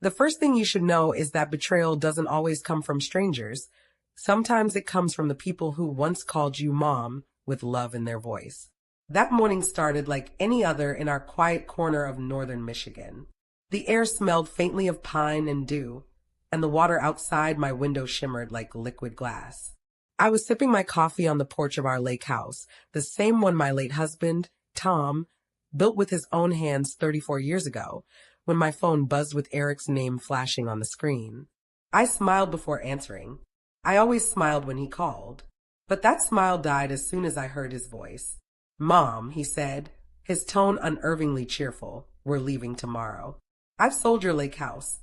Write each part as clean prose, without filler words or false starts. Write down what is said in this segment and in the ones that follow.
The first thing you should know is that betrayal doesn't always come from strangers. Sometimes it comes from the people who once called you mom with love in their voice. That morning started like any other in our quiet corner of northern Michigan. The air smelled faintly of pine and dew, and the water outside my window shimmered like liquid glass. I was sipping my coffee on the porch of our lake house, the same one my late husband, Tom, built with his own hands 34 years ago, when my phone buzzed with Eric's name flashing on the screen. I smiled before answering. I always smiled when he called. But that smile died as soon as I heard his voice. "Mom," he said, his tone unnervingly cheerful, "we're leaving tomorrow. I've sold your lake house."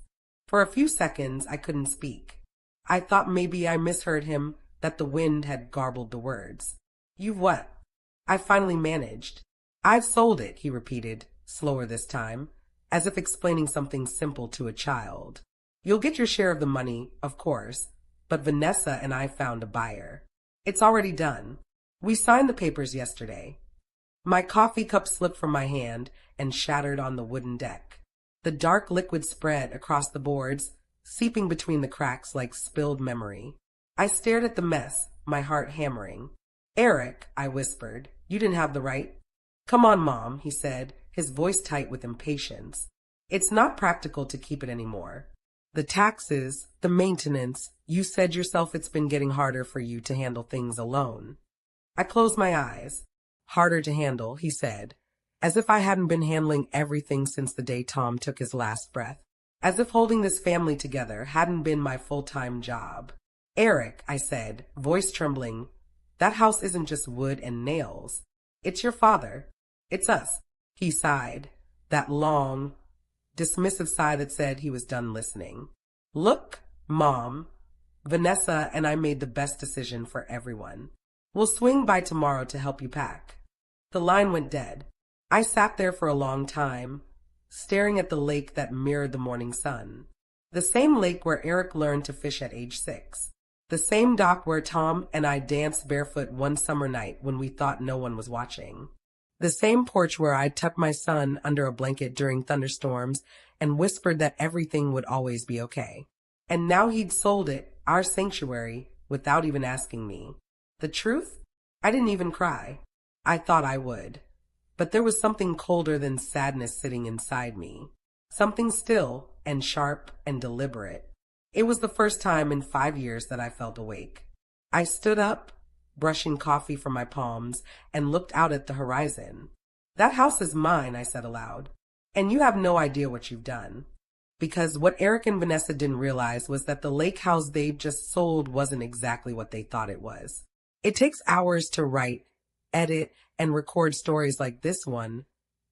For a few seconds, I couldn't speak. I thought maybe I misheard him, that the wind had garbled the words. "You've what?" I finally managed. "I've sold it," he repeated, slower this time, as if explaining something simple to a child. "You'll get your share of the money, of course, but Vanessa and I found a buyer. It's already done. We signed the papers yesterday." My coffee cup slipped from my hand and shattered on the wooden deck. The dark liquid spread across the boards, seeping between the cracks like spilled memory. I stared at the mess, my heart hammering. "Eric," I whispered, "you didn't have the right." "Come on, Mom," he said, his voice tight with impatience. "It's not practical to keep it anymore. The taxes, the maintenance, you said yourself it's been getting harder for you to handle things alone." I closed my eyes. "Harder to handle," he said, as if I hadn't been handling everything since the day Tom took his last breath. As if holding this family together hadn't been my full-time job. "Eric," I said, voice trembling, "that house isn't just wood and nails. It's your father. It's us." He sighed, that long, dismissive sigh that said he was done listening. "Look, Mom, Vanessa and I made the best decision for everyone. We'll swing by tomorrow to help you pack." The line went dead. I sat there for a long time, staring at the lake that mirrored the morning sun. The same lake where Eric learned to fish at age 6. The same dock where Tom and I danced barefoot one summer night when we thought no one was watching. The same porch where I tucked my son under a blanket during thunderstorms and whispered that everything would always be okay. And now he'd sold it, our sanctuary, without even asking me. The truth? I didn't even cry. I thought I would. But there was something colder than sadness sitting inside me. Something still and sharp and deliberate. It was the first time in 5 years that I felt awake. I stood up, brushing coffee from my palms, and looked out at the horizon. "That house is mine," I said aloud. "And you have no idea what you've done." Because what Eric and Vanessa didn't realize was that the lake house they'd just sold wasn't exactly what they thought it was. It takes hours to write, edit, and record stories like this one.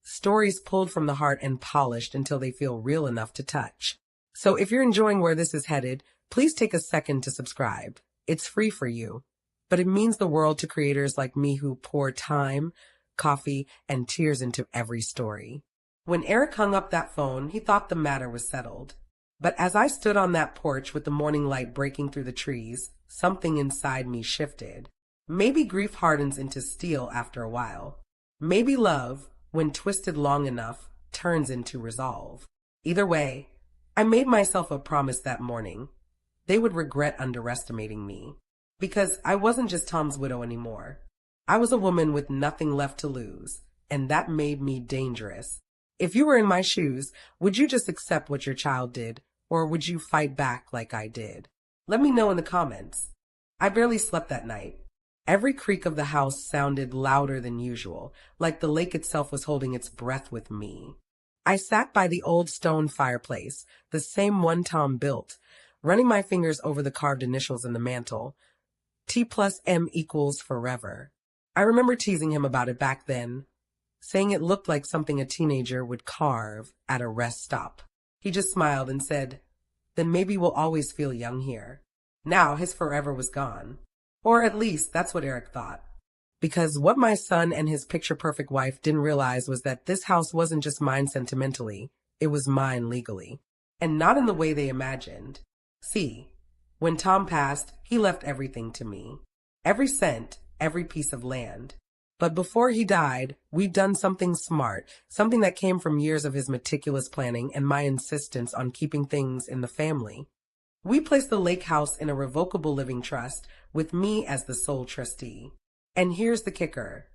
Stories pulled from the heart and polished until they feel real enough to touch. So if you're enjoying where this is headed, please take a second to subscribe. It's free for you, but it means the world to creators like me who pour time, coffee, and tears into every story. When Eric hung up that phone, he thought the matter was settled. But as I stood on that porch with the morning light breaking through the trees, something inside me shifted. Maybe grief hardens into steel after a while. Maybe love, when twisted long enough, turns into resolve. Either way, I made myself a promise that morning. They would regret underestimating me. Because I wasn't just Tom's widow anymore. I was a woman with nothing left to lose, and that made me dangerous. If you were in my shoes, would you just accept what your child did, or would you fight back like I did? Let me know in the comments. I barely slept that night. Every creak of the house sounded louder than usual, like the lake itself was holding its breath with me. I sat by the old stone fireplace, the same one Tom built, running my fingers over the carved initials in the mantel. T+M equals forever. I remember teasing him about it back then, saying it looked like something a teenager would carve at a rest stop. He just smiled and said, "Then maybe we'll always feel young here." Now his forever was gone. Or at least that's what Eric thought. Because what my son and his picture-perfect wife didn't realize was that this house wasn't just mine sentimentally, it was mine legally. And not in the way they imagined. See, when Tom passed, he left everything to me. Every cent, every piece of land. But before he died, we'd done something smart, something that came from years of his meticulous planning and my insistence on keeping things in the family. We placed the lake house in a revocable living trust with me as the sole trustee. And here's the kicker.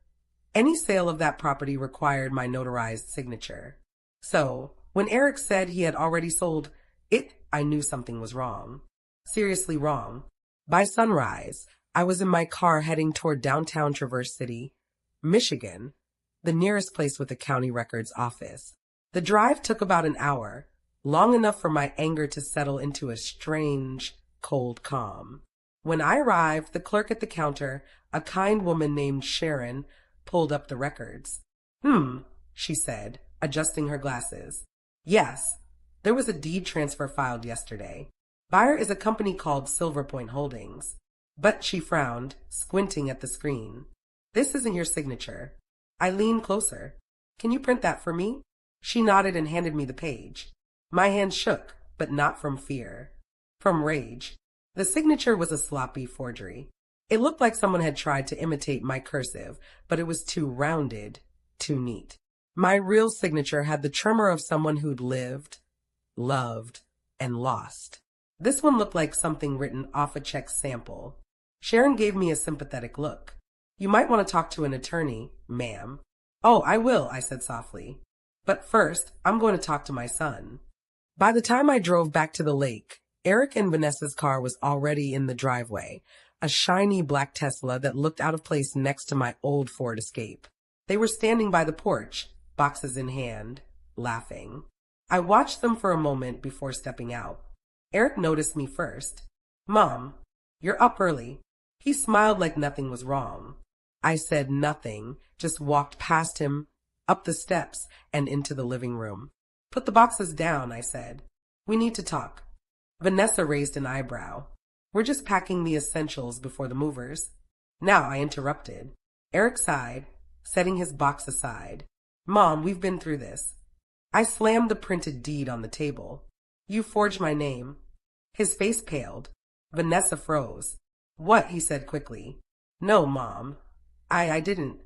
Any sale of that property required my notarized signature. So, when Eric said he had already sold it, I knew something was wrong. Seriously wrong. By sunrise, I was in my car heading toward downtown Traverse City, Michigan, the nearest place with a county records office. The drive took about an hour, long enough for my anger to settle into a strange, cold calm. When I arrived, the clerk at the counter, a kind woman named Sharon, pulled up the records. She said, adjusting her glasses. Yes, there was a deed transfer filed yesterday. Buyer is a company called Silver Point Holdings. But she frowned, squinting at the screen. This isn't your signature. I leaned closer. Can you print that for me? She nodded and handed me the page. My hand shook, but not from fear. From rage. The signature was a sloppy forgery. It looked like someone had tried to imitate my cursive, but it was too rounded, too neat. My real signature had the tremor of someone who'd lived, loved, and lost. This one looked like something written off a check sample. Sharon gave me a sympathetic look. You might want to talk to an attorney, ma'am. Oh, I will, I said softly. But first, I'm going to talk to my son. By the time I drove back to the lake, Eric and Vanessa's car was already in the driveway, a shiny black Tesla that looked out of place next to my old Ford Escape. They were standing by the porch, boxes in hand, laughing. I watched them for a moment before stepping out. Eric noticed me first. Mom, you're up early. He smiled like nothing was wrong. I said nothing, just walked past him, up the steps, and into the living room. Put the boxes down, I said. We need to talk. Vanessa raised an eyebrow. We're just packing the essentials before the movers. Now, I interrupted. Eric sighed, setting his box aside. Mom, we've been through this. I slammed the printed deed on the table. You forged my name. His face paled. Vanessa froze. What? He said quickly. No, Mom. I didn't.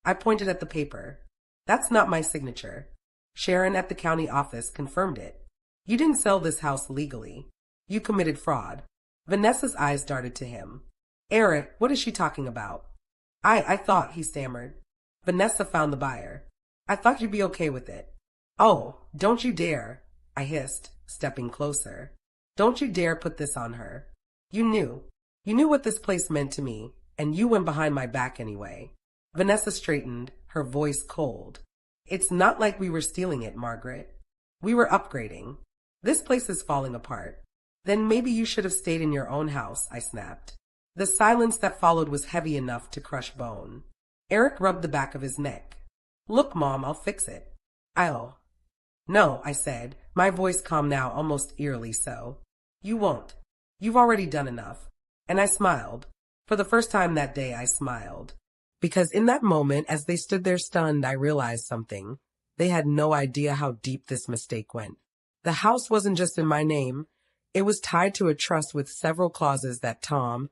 I pointed at the paper. That's not my signature. Sharon at the county office confirmed it. You didn't sell this house legally. You committed fraud. Vanessa's eyes darted to him. Eric, what is she talking about? I thought, he stammered. Vanessa found the buyer. I thought you'd be okay with it. Oh, don't you dare, I hissed, stepping closer. Don't you dare put this on her. You knew what this place meant to me, and you went behind my back anyway. Vanessa straightened, her voice cold. It's not like we were stealing it, Margaret. We were upgrading. This place is falling apart. Then maybe you should have stayed in your own house, I snapped. The silence that followed was heavy enough to crush bone. Eric rubbed the back of his neck. Look, Mom, I'll fix it. No, I said, my voice calm now, almost eerily so. You won't. You've already done enough. And I smiled. For the first time that day, I smiled. Because in that moment, as they stood there stunned, I realized something. They had no idea how deep this mistake went. The house wasn't just in my name. It was tied to a trust with several clauses that Tom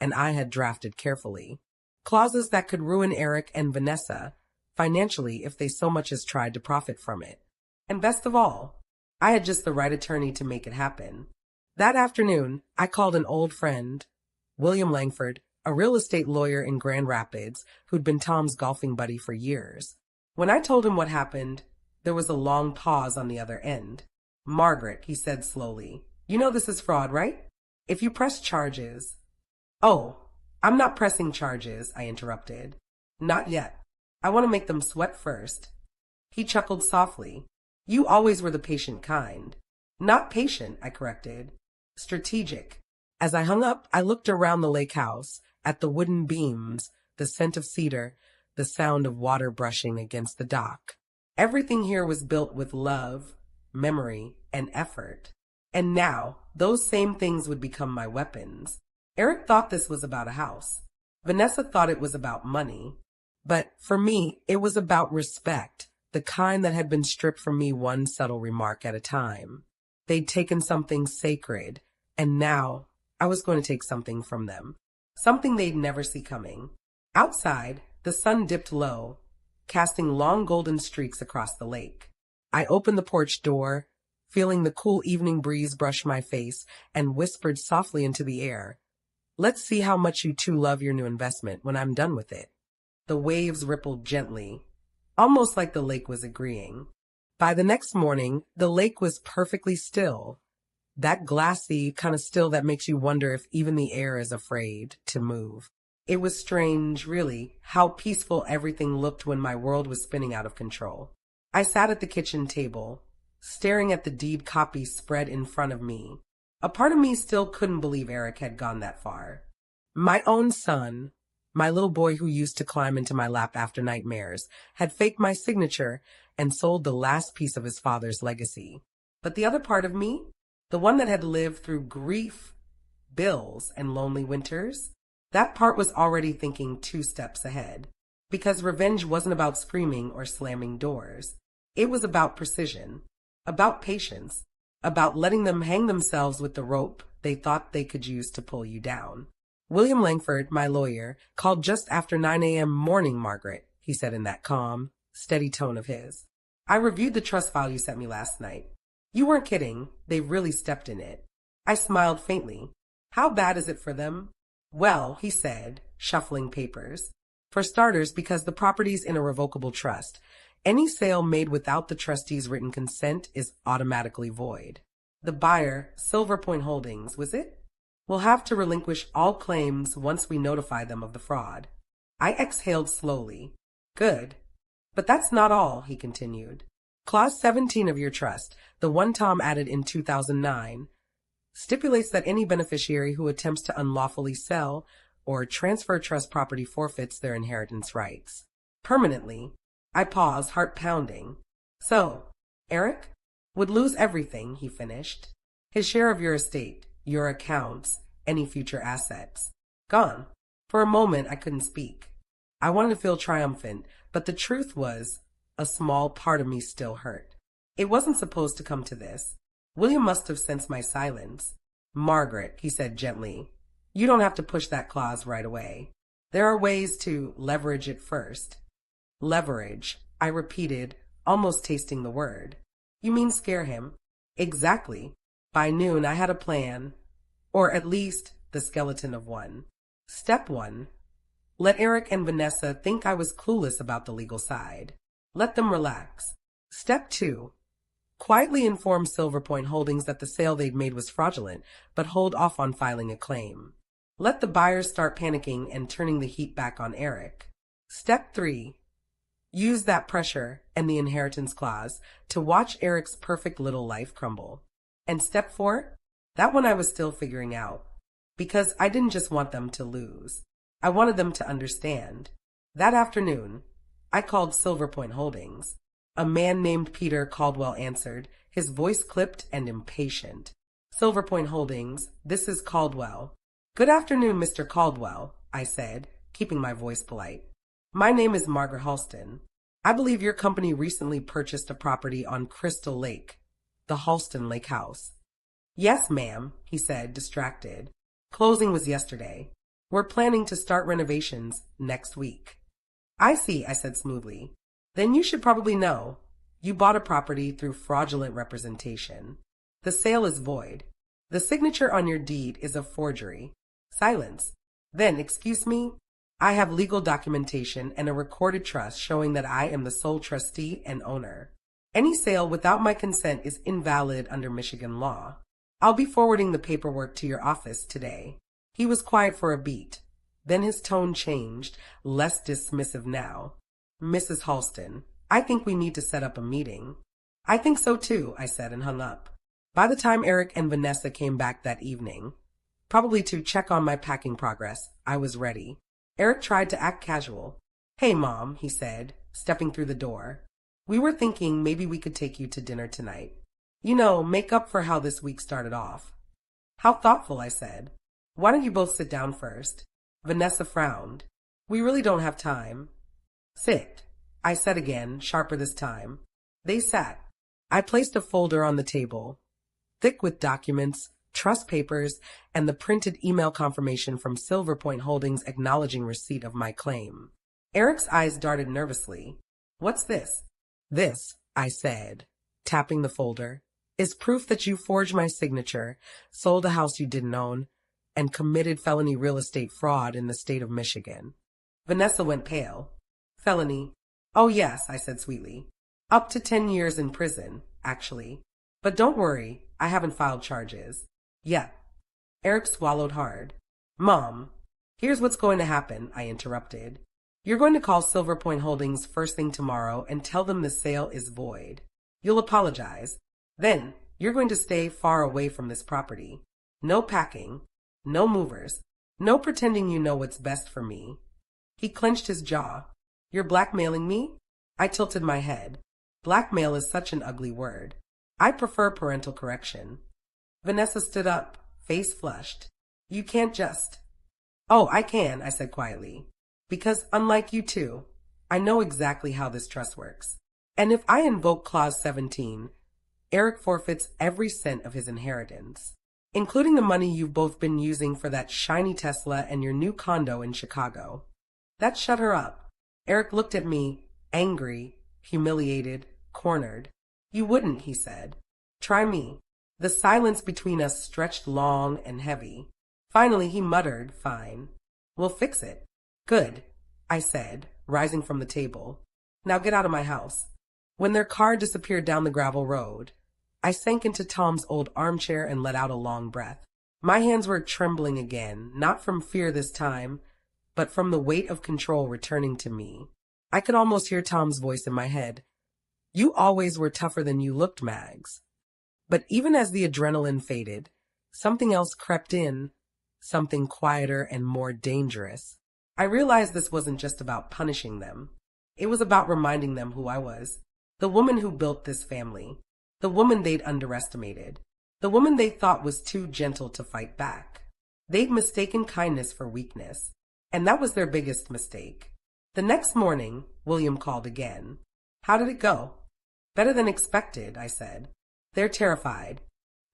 and I had drafted carefully. Clauses that could ruin Eric and Vanessa financially if they so much as tried to profit from it. And best of all, I had just the right attorney to make it happen. That afternoon, I called an old friend, William Langford, a real estate lawyer in Grand Rapids who'd been Tom's golfing buddy for years. When I told him what happened, there was a long pause on the other end. Margaret, he said slowly, you know this is fraud, right? If you press charges... Oh, I'm not pressing charges, I interrupted. Not yet. I want to make them sweat first. He chuckled softly. You always were the patient kind. Not patient, I corrected. Strategic. As I hung up, I looked around the lake house, at the wooden beams, the scent of cedar, the sound of water brushing against the dock. Everything here was built with love, memory, and effort. And now, those same things would become my weapons. Eric thought this was about a house. Vanessa thought it was about money. But for me, it was about respect, the kind that had been stripped from me one subtle remark at a time. They'd taken something sacred, and now I was going to take something from them. Something they'd never see coming. Outside, the The sun dipped low, casting long golden streaks across the lake. I opened the porch door, feeling the cool evening breeze brush my face, and whispered softly into the air, "Let's see how much you two love your new investment when I'm done with it." The waves rippled gently, almost like the lake was agreeing. By the next morning, the lake was perfectly still. That glassy kind of still that makes you wonder if even the air is afraid to move. It was strange, really, how peaceful everything looked when my world was spinning out of control. I sat at the kitchen table, staring at the deed copy spread in front of me. A part of me still couldn't believe Eric had gone that far. My own son, my little boy who used to climb into my lap after nightmares, had faked my signature and sold the last piece of his father's legacy. But the other part of me, the one that had lived through grief, bills, and lonely winters, that part was already thinking 2 steps ahead. Because revenge wasn't about screaming or slamming doors. It was about precision, about patience, about letting them hang themselves with the rope they thought they could use to pull you down. "William Langford, my lawyer, called just after 9 a.m. morning, Margaret," he said in that calm, steady tone of his. "I reviewed the trust file you sent me last night. You weren't kidding. They really stepped in it." I smiled faintly. "How bad is it for them?" "Well," he said, shuffling papers. "For starters, because the property's in a revocable trust, any sale made without the trustee's written consent is automatically void. The buyer, Silver Point Holdings, was it? Will have to relinquish all claims once we notify them of the fraud." I exhaled slowly. "Good. But that's not all," he continued. "Clause 17 of your trust, the one Tom added in 2009, stipulates that any beneficiary who attempts to unlawfully sell or transfer trust property forfeits their inheritance rights. Permanently." I paused, heart pounding. "So, Eric would lose everything," he finished. "His share of your estate, your accounts, any future assets. Gone." For a moment, I couldn't speak. I wanted to feel triumphant, but the truth was, a small part of me still hurt. It wasn't supposed to come to this. William must have sensed my silence. "Margaret," he said gently, "you don't have to push that clause right away. There are ways to leverage it first." "Leverage," I repeated, almost tasting the word. "You mean scare him?" "Exactly." By noon, I had a plan, or at least the skeleton of one. Step 1. Let Eric and Vanessa think I was clueless about the legal side. Let them relax. Step 2. Quietly inform Silver Point Holdings that the sale they'd made was fraudulent, but hold off on filing a claim. Let the buyers start panicking and turning the heat back on Eric. Step 3. Use that pressure and the inheritance clause to watch Eric's perfect little life crumble. And step 4? That one I was still figuring out. Because I didn't just want them to lose. I wanted them to understand. That afternoon, I called Silver Point Holdings. A man named Peter Caldwell answered, his voice clipped and impatient. "Silver Point Holdings, this is Caldwell." "Good afternoon, Mr. Caldwell," I said, keeping my voice polite. "My name is Margaret Halston. I believe your company recently purchased a property on Crystal Lake, the Halston Lake House." "Yes, ma'am," he said, distracted. "Closing was yesterday. We're planning to start renovations next week." "I see," I said smoothly. "Then you should probably know. You bought a property through fraudulent representation. The sale is void. The signature on your deed is a forgery." Silence. "Then, excuse me, I have legal documentation and a recorded trust showing that I am the sole trustee and owner. Any sale without my consent is invalid under Michigan law. I'll be forwarding the paperwork to your office today." He was quiet for a beat. Then his tone changed, less dismissive now. "Mrs. Halston, I think we need to set up a meeting." "I think so too," I said and hung up. By the time Eric and Vanessa came back that evening, probably to check on my packing progress, I was ready. Eric tried to act casual. "Hey, Mom," he said, stepping through the door. "We were thinking maybe we could take you to dinner tonight. You know, make up for how this week started off." "How thoughtful," I said. "Why don't you both sit down first?" Vanessa frowned. "We really don't have time." "Sit," I said again, sharper this time. They sat. I placed a folder on the table, thick with documents, trust papers, and the printed email confirmation from Silver Point Holdings acknowledging receipt of my claim. Eric's eyes darted nervously. What's this? This, I said, tapping the folder, is proof that you forged my signature, sold a house you didn't own, and committed felony real estate fraud in the state of Michigan. Vanessa went pale. Felony? Oh yes, I said sweetly. Up to 10 years in prison, actually. But don't worry, I haven't filed charges. Yet. Eric swallowed hard. Mom, here's what's going to happen, I interrupted. You're going to call Silver Point Holdings first thing tomorrow and tell them the sale is void. You'll apologize. Then, you're going to stay far away from this property. No packing. No movers. No pretending you know what's best for me. He clenched his jaw. You're blackmailing me? I tilted my head. Blackmail is such an ugly word. I prefer parental correction. Vanessa stood up, face flushed. You can't just... Oh, I can, I said quietly. Because unlike you two, I know exactly how this trust works. And if I invoke Clause 17, Eric forfeits every cent of his inheritance, including the money you've both been using for that shiny Tesla and your new condo in Chicago. That shut her up. Eric looked at me, angry, humiliated, cornered. You wouldn't, he said. Try me. The silence between us stretched long and heavy. Finally, he muttered, fine. We'll fix it. Good, I said, rising from the table. Now get out of my house. When their car disappeared down the gravel road, I sank into Tom's old armchair and let out a long breath. My hands were trembling again, not from fear this time, but from the weight of control returning to me. I could almost hear Tom's voice in my head. You always were tougher than you looked, Mags. But even as the adrenaline faded, something else crept in, something quieter and more dangerous. I realized this wasn't just about punishing them. It was about reminding them who I was. The woman who built this family. The woman they'd underestimated. The woman they thought was too gentle to fight back. They'd mistaken kindness for weakness. And that was their biggest mistake. The next morning, William called again. How did it go? Better than expected, I said. They're terrified.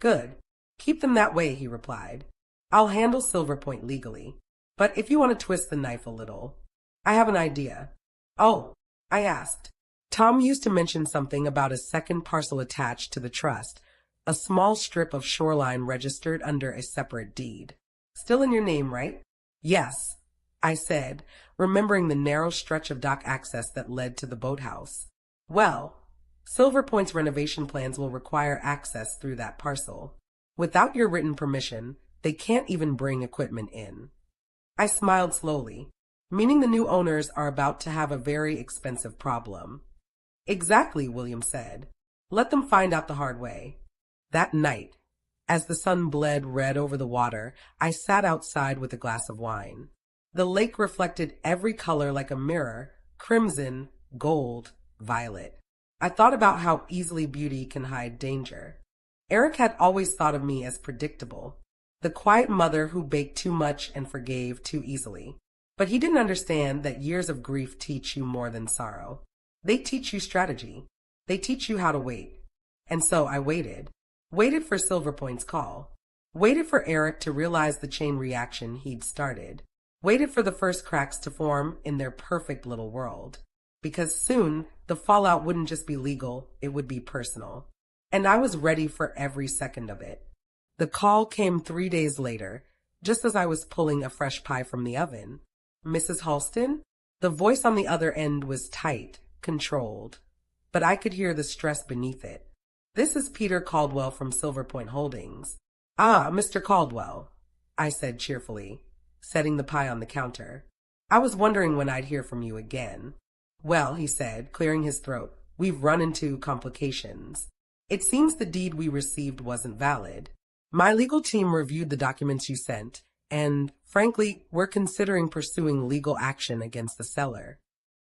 Good. Keep them that way, he replied. I'll handle Silver Point legally. But if you want to twist the knife a little, I have an idea. Oh, I asked. Tom used to mention something about a second parcel attached to the trust, a small strip of shoreline registered under a separate deed. Still in your name, right? Yes, I said, remembering the narrow stretch of dock access that led to the boathouse. Well, Silver Point's renovation plans will require access through that parcel. Without your written permission, they can't even bring equipment in. I smiled slowly, meaning the new owners are about to have a very expensive problem. Exactly, William said. Let them find out the hard way. That night, as the sun bled red over the water, I sat outside with a glass of wine. The lake reflected every color like a mirror, crimson, gold, violet. I thought about how easily beauty can hide danger. Eric had always thought of me as predictable, the quiet mother who baked too much and forgave too easily. But he didn't understand that years of grief teach you more than sorrow. They teach you strategy. They teach you how to wait. And so I waited. Waited for Silver Point's call. Waited for Eric to realize the chain reaction he'd started. Waited for the first cracks to form in their perfect little world. Because soon, the fallout wouldn't just be legal, it would be personal. And I was ready for every second of it. The call came 3 days later, just as I was pulling a fresh pie from the oven. Mrs. Halston? The voice on the other end was tight, controlled, but I could hear the stress beneath it. This is Peter Caldwell from Silver Point Holdings. Ah, Mr. Caldwell, I said cheerfully, setting the pie on the counter. I was wondering when I'd hear from you again. Well, he said, clearing his throat, we've run into complications. It seems the deed we received wasn't valid. My legal team reviewed the documents you sent, and, frankly, we're considering pursuing legal action against the seller.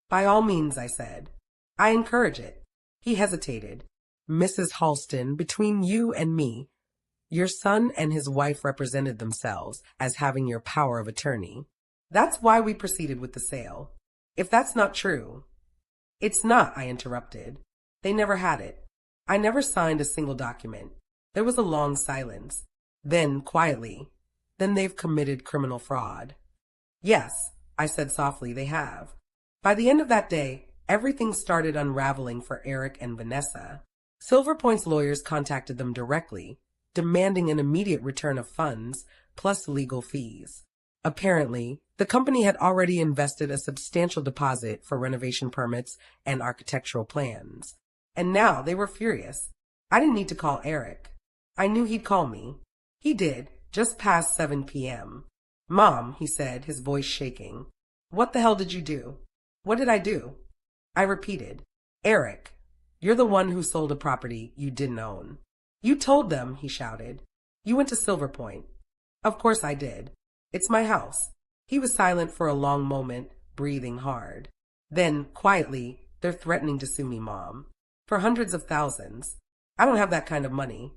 By all means, I said. I encourage it. He hesitated. Mrs. Halston, between you and me, your son and his wife represented themselves as having your power of attorney. That's why we proceeded with the sale. If that's not true... It's not, I interrupted. They never had it. I never signed a single document. There was a long silence. Then, quietly, then they've committed criminal fraud. Yes, I said softly, they have. By the end of that day, everything started unraveling for Eric and Vanessa. Silver Point's lawyers contacted them directly, demanding an immediate return of funds, plus legal fees. Apparently, the company had already invested a substantial deposit for renovation permits and architectural plans. And now they were furious. I didn't need to call Eric. I knew he'd call me. He did, just past 7 p.m. "Mom," he said, his voice shaking. "What the hell did you do?" "What did I do?" I repeated. "Eric, you're the one who sold a property you didn't own." "You told them," he shouted. "You went to Silver Point." "Of course I did. It's my house." He was silent for a long moment, breathing hard. Then, quietly, "They're threatening to sue me, Mom. For hundreds of thousands. I don't have that kind of money."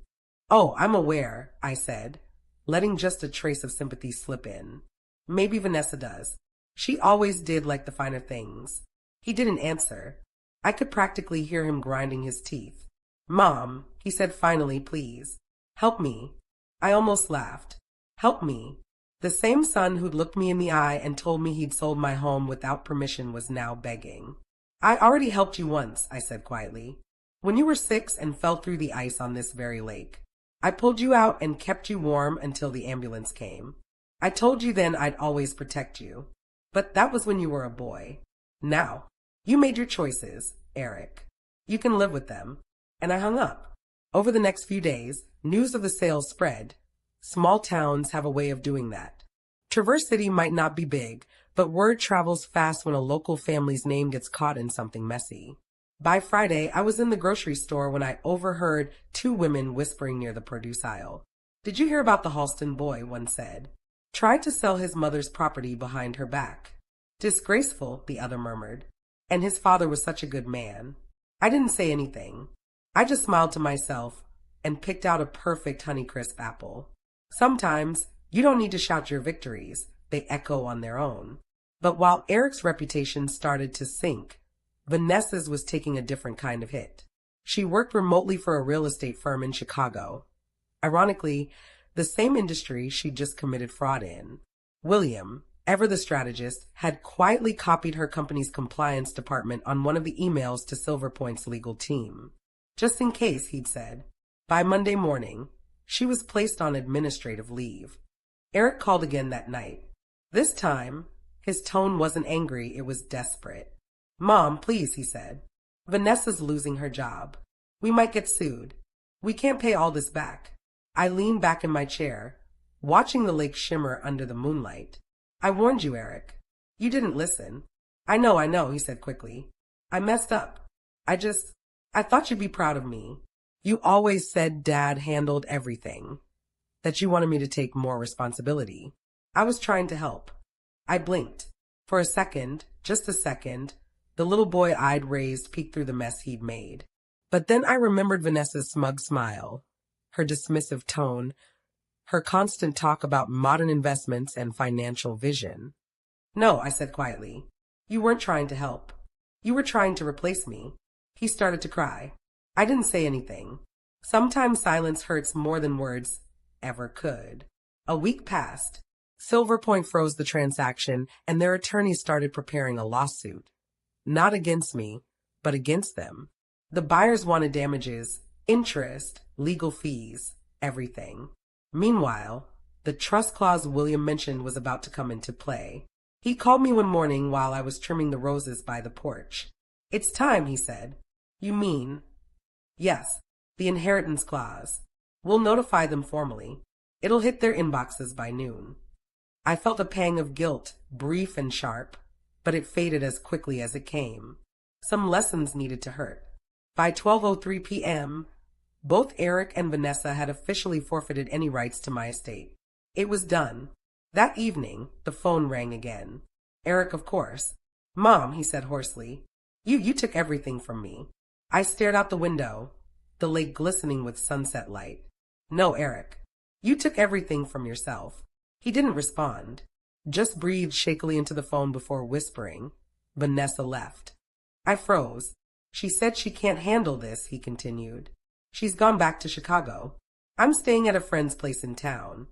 "Oh, I'm aware," I said, letting just a trace of sympathy slip in. "Maybe Vanessa does. She always did like the finer things." He didn't answer. I could practically hear him grinding his teeth. "Mom," he said finally, "please. Help me." I almost laughed. Help me. The same son who'd looked me in the eye and told me he'd sold my home without permission was now begging. "I already helped you once," I said quietly. "When you were 6 and fell through the ice on this very lake. I pulled you out and kept you warm until the ambulance came. I told you then I'd always protect you. But that was when you were a boy. Now, you made your choices, Eric. You can live with them." And I hung up. Over the next few days, news of the sale spread. Small towns have a way of doing that. Traverse City might not be big, but word travels fast when a local family's name gets caught in something messy. By Friday, I was in the grocery store when I overheard 2 women whispering near the produce aisle. "Did you hear about the Halston boy?" one said. "Tried to sell his mother's property behind her back." "Disgraceful," the other murmured. "And his father was such a good man." I didn't say anything. I just smiled to myself and picked out a perfect Honeycrisp apple. Sometimes you don't need to shout your victories. They echo on their own. But while Eric's reputation started to sink, Vanessa's was taking a different kind of hit. She worked remotely for a real estate firm in Chicago. Ironically, the same industry she'd just committed fraud in. William, ever the strategist, had quietly copied her company's compliance department on one of the emails to Silver Point's legal team. Just in case, he'd said. By Monday morning, she was placed on administrative leave. Eric called again that night. This time, his tone wasn't angry, it was desperate. "Mom, please," he said. "Vanessa's losing her job. We might get sued. We can't pay all this back." I leaned back in my chair, watching the lake shimmer under the moonlight. "I warned you, Eric. You didn't listen." I know, he said quickly. "I messed up. I thought you'd be proud of me. You always said Dad handled everything, that you wanted me to take more responsibility. I was trying to help." I blinked. For a second, just a second, the little boy I'd raised peeked through the mess he'd made. But then I remembered Vanessa's smug smile, her dismissive tone, her constant talk about modern investments and financial vision. "No," I said quietly. "You weren't trying to help. You were trying to replace me." He started to cry. I didn't say anything. Sometimes silence hurts more than words ever could. A week passed. Silver Point froze the transaction, and their attorneys started preparing a lawsuit. Not against me, but against them. The buyers wanted damages, interest, legal fees, everything. Meanwhile, the trust clause William mentioned was about to come into play. He called me one morning while I was trimming the roses by the porch. "It's time," he said. "You mean?" "Yes, the inheritance clause. We'll notify them formally. It'll hit their inboxes by noon." I felt a pang of guilt, brief and sharp, but it faded as quickly as it came. Some lessons needed to hurt. By 12:03 p.m., both Eric and Vanessa had officially forfeited any rights to my estate. It was done. That evening, the phone rang again. Eric, of course. "Mom," he said hoarsely, you took everything from me." I stared out the window, the lake glistening with sunset light. "No, Eric. You took everything from yourself." He didn't respond, just breathed shakily into the phone before whispering, "Vanessa left." I froze. "She said she can't handle this," he continued. "She's gone back to Chicago. I'm staying at a friend's place in town."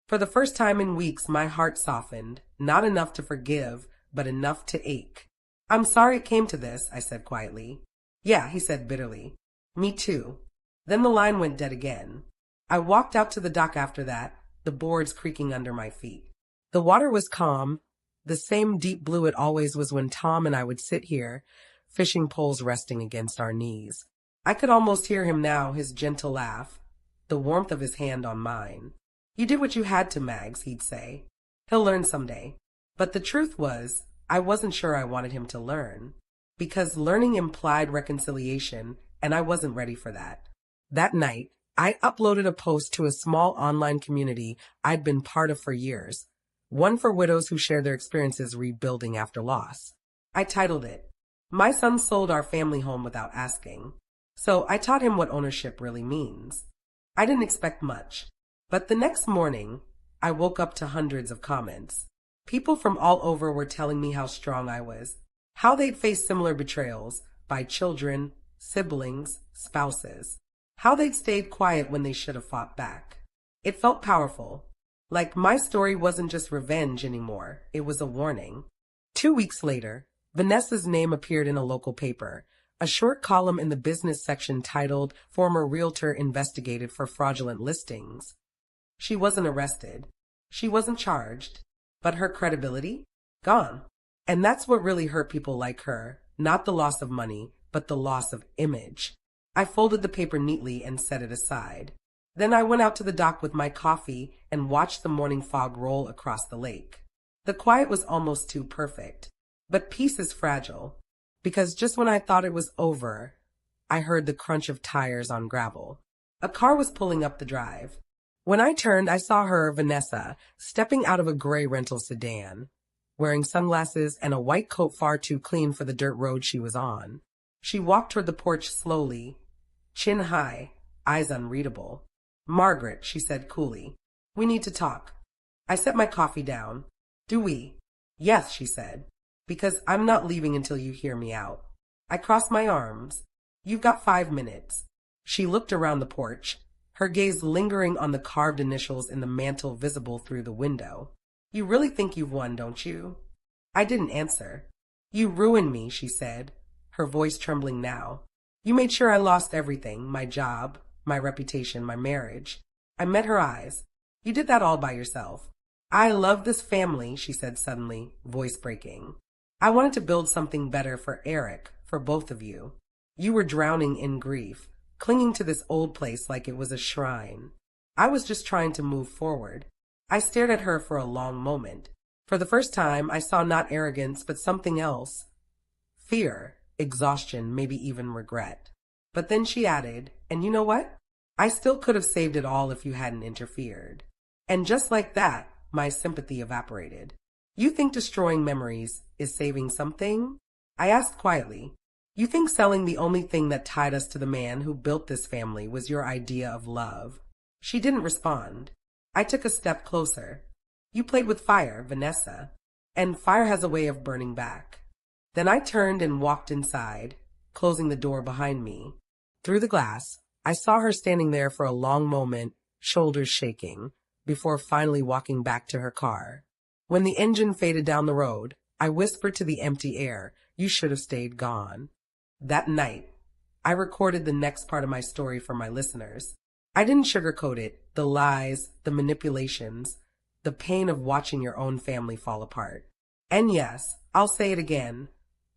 For the first time in weeks, my heart softened, not enough to forgive, but enough to ache. I'm sorry it came to this, I said quietly. Yeah, he said bitterly. Me too. Then the line went dead again. I walked out to the dock after that, the boards creaking under my feet. The water was calm, the same deep blue it always was when Tom and I would sit here, fishing poles resting against our knees. I could almost hear him now, his gentle laugh, the warmth of his hand on mine. You did what you had to, Mags, he'd say. He'll learn someday. But the truth was, I wasn't sure I wanted him to learn, because learning implied reconciliation, and I wasn't ready for that. That night, I uploaded a post to a small online community I'd been part of for years, one for widows who share their experiences rebuilding after loss. I titled it, My Son Sold Our Family Home Without Asking. So I taught him what ownership really means. I didn't expect much, but the next morning, I woke up to hundreds of comments. People from all over were telling me how strong I was, how they'd faced similar betrayals by children, siblings, spouses, how they'd stayed quiet when they should have fought back. It felt powerful, like my story wasn't just revenge anymore, it was a warning. 2 weeks later, Vanessa's name appeared in a local paper, a short column in the business section titled, Former Realtor Investigated for Fraudulent Listings. She wasn't arrested. She wasn't charged. But her credibility? Gone. And that's what really hurt people like her, not the loss of money, but the loss of image. I folded the paper neatly and set it aside. Then I went out to the dock with my coffee and watched the morning fog roll across the lake. The quiet was almost too perfect. But peace is fragile, because just when I thought it was over, I heard the crunch of tires on gravel. A car was pulling up the drive. When I turned, I saw her, Vanessa, stepping out of a gray rental sedan, wearing sunglasses and a white coat far too clean for the dirt road she was on. She walked toward the porch slowly, chin high, eyes unreadable. Margaret, she said coolly, we need to talk. I set my coffee down. Do we? Yes, she said, because I'm not leaving until you hear me out. I crossed my arms. You've got 5 minutes. She looked around the porch, her gaze lingering on the carved initials in the mantel visible through the window. You really think you've won, don't you? I didn't answer. You ruined me, she said, her voice trembling now. You made sure I lost everything, my job, my reputation, my marriage. I met her eyes. You did that all by yourself. I love this family, she said suddenly, voice breaking. I wanted to build something better for Eric, for both of you. You were drowning in grief, clinging to this old place like it was a shrine. I was just trying to move forward. I stared at her for a long moment. For the first time, I saw not arrogance, but something else. Fear, exhaustion, maybe even regret. But then she added, and you know what? I still could have saved it all if you hadn't interfered. And just like that, my sympathy evaporated. You think destroying memories is saving something? I asked quietly. You think selling the only thing that tied us to the man who built this family was your idea of love? She didn't respond. I took a step closer. You played with fire, Vanessa, and fire has a way of burning back. Then I turned and walked inside, closing the door behind me. Through the glass, I saw her standing there for a long moment, shoulders shaking, before finally walking back to her car. When the engine faded down the road, I whispered to the empty air, you should have stayed gone. That night, I recorded the next part of my story for my listeners. I didn't sugarcoat it, the lies, the manipulations, the pain of watching your own family fall apart. And yes, I'll say it again,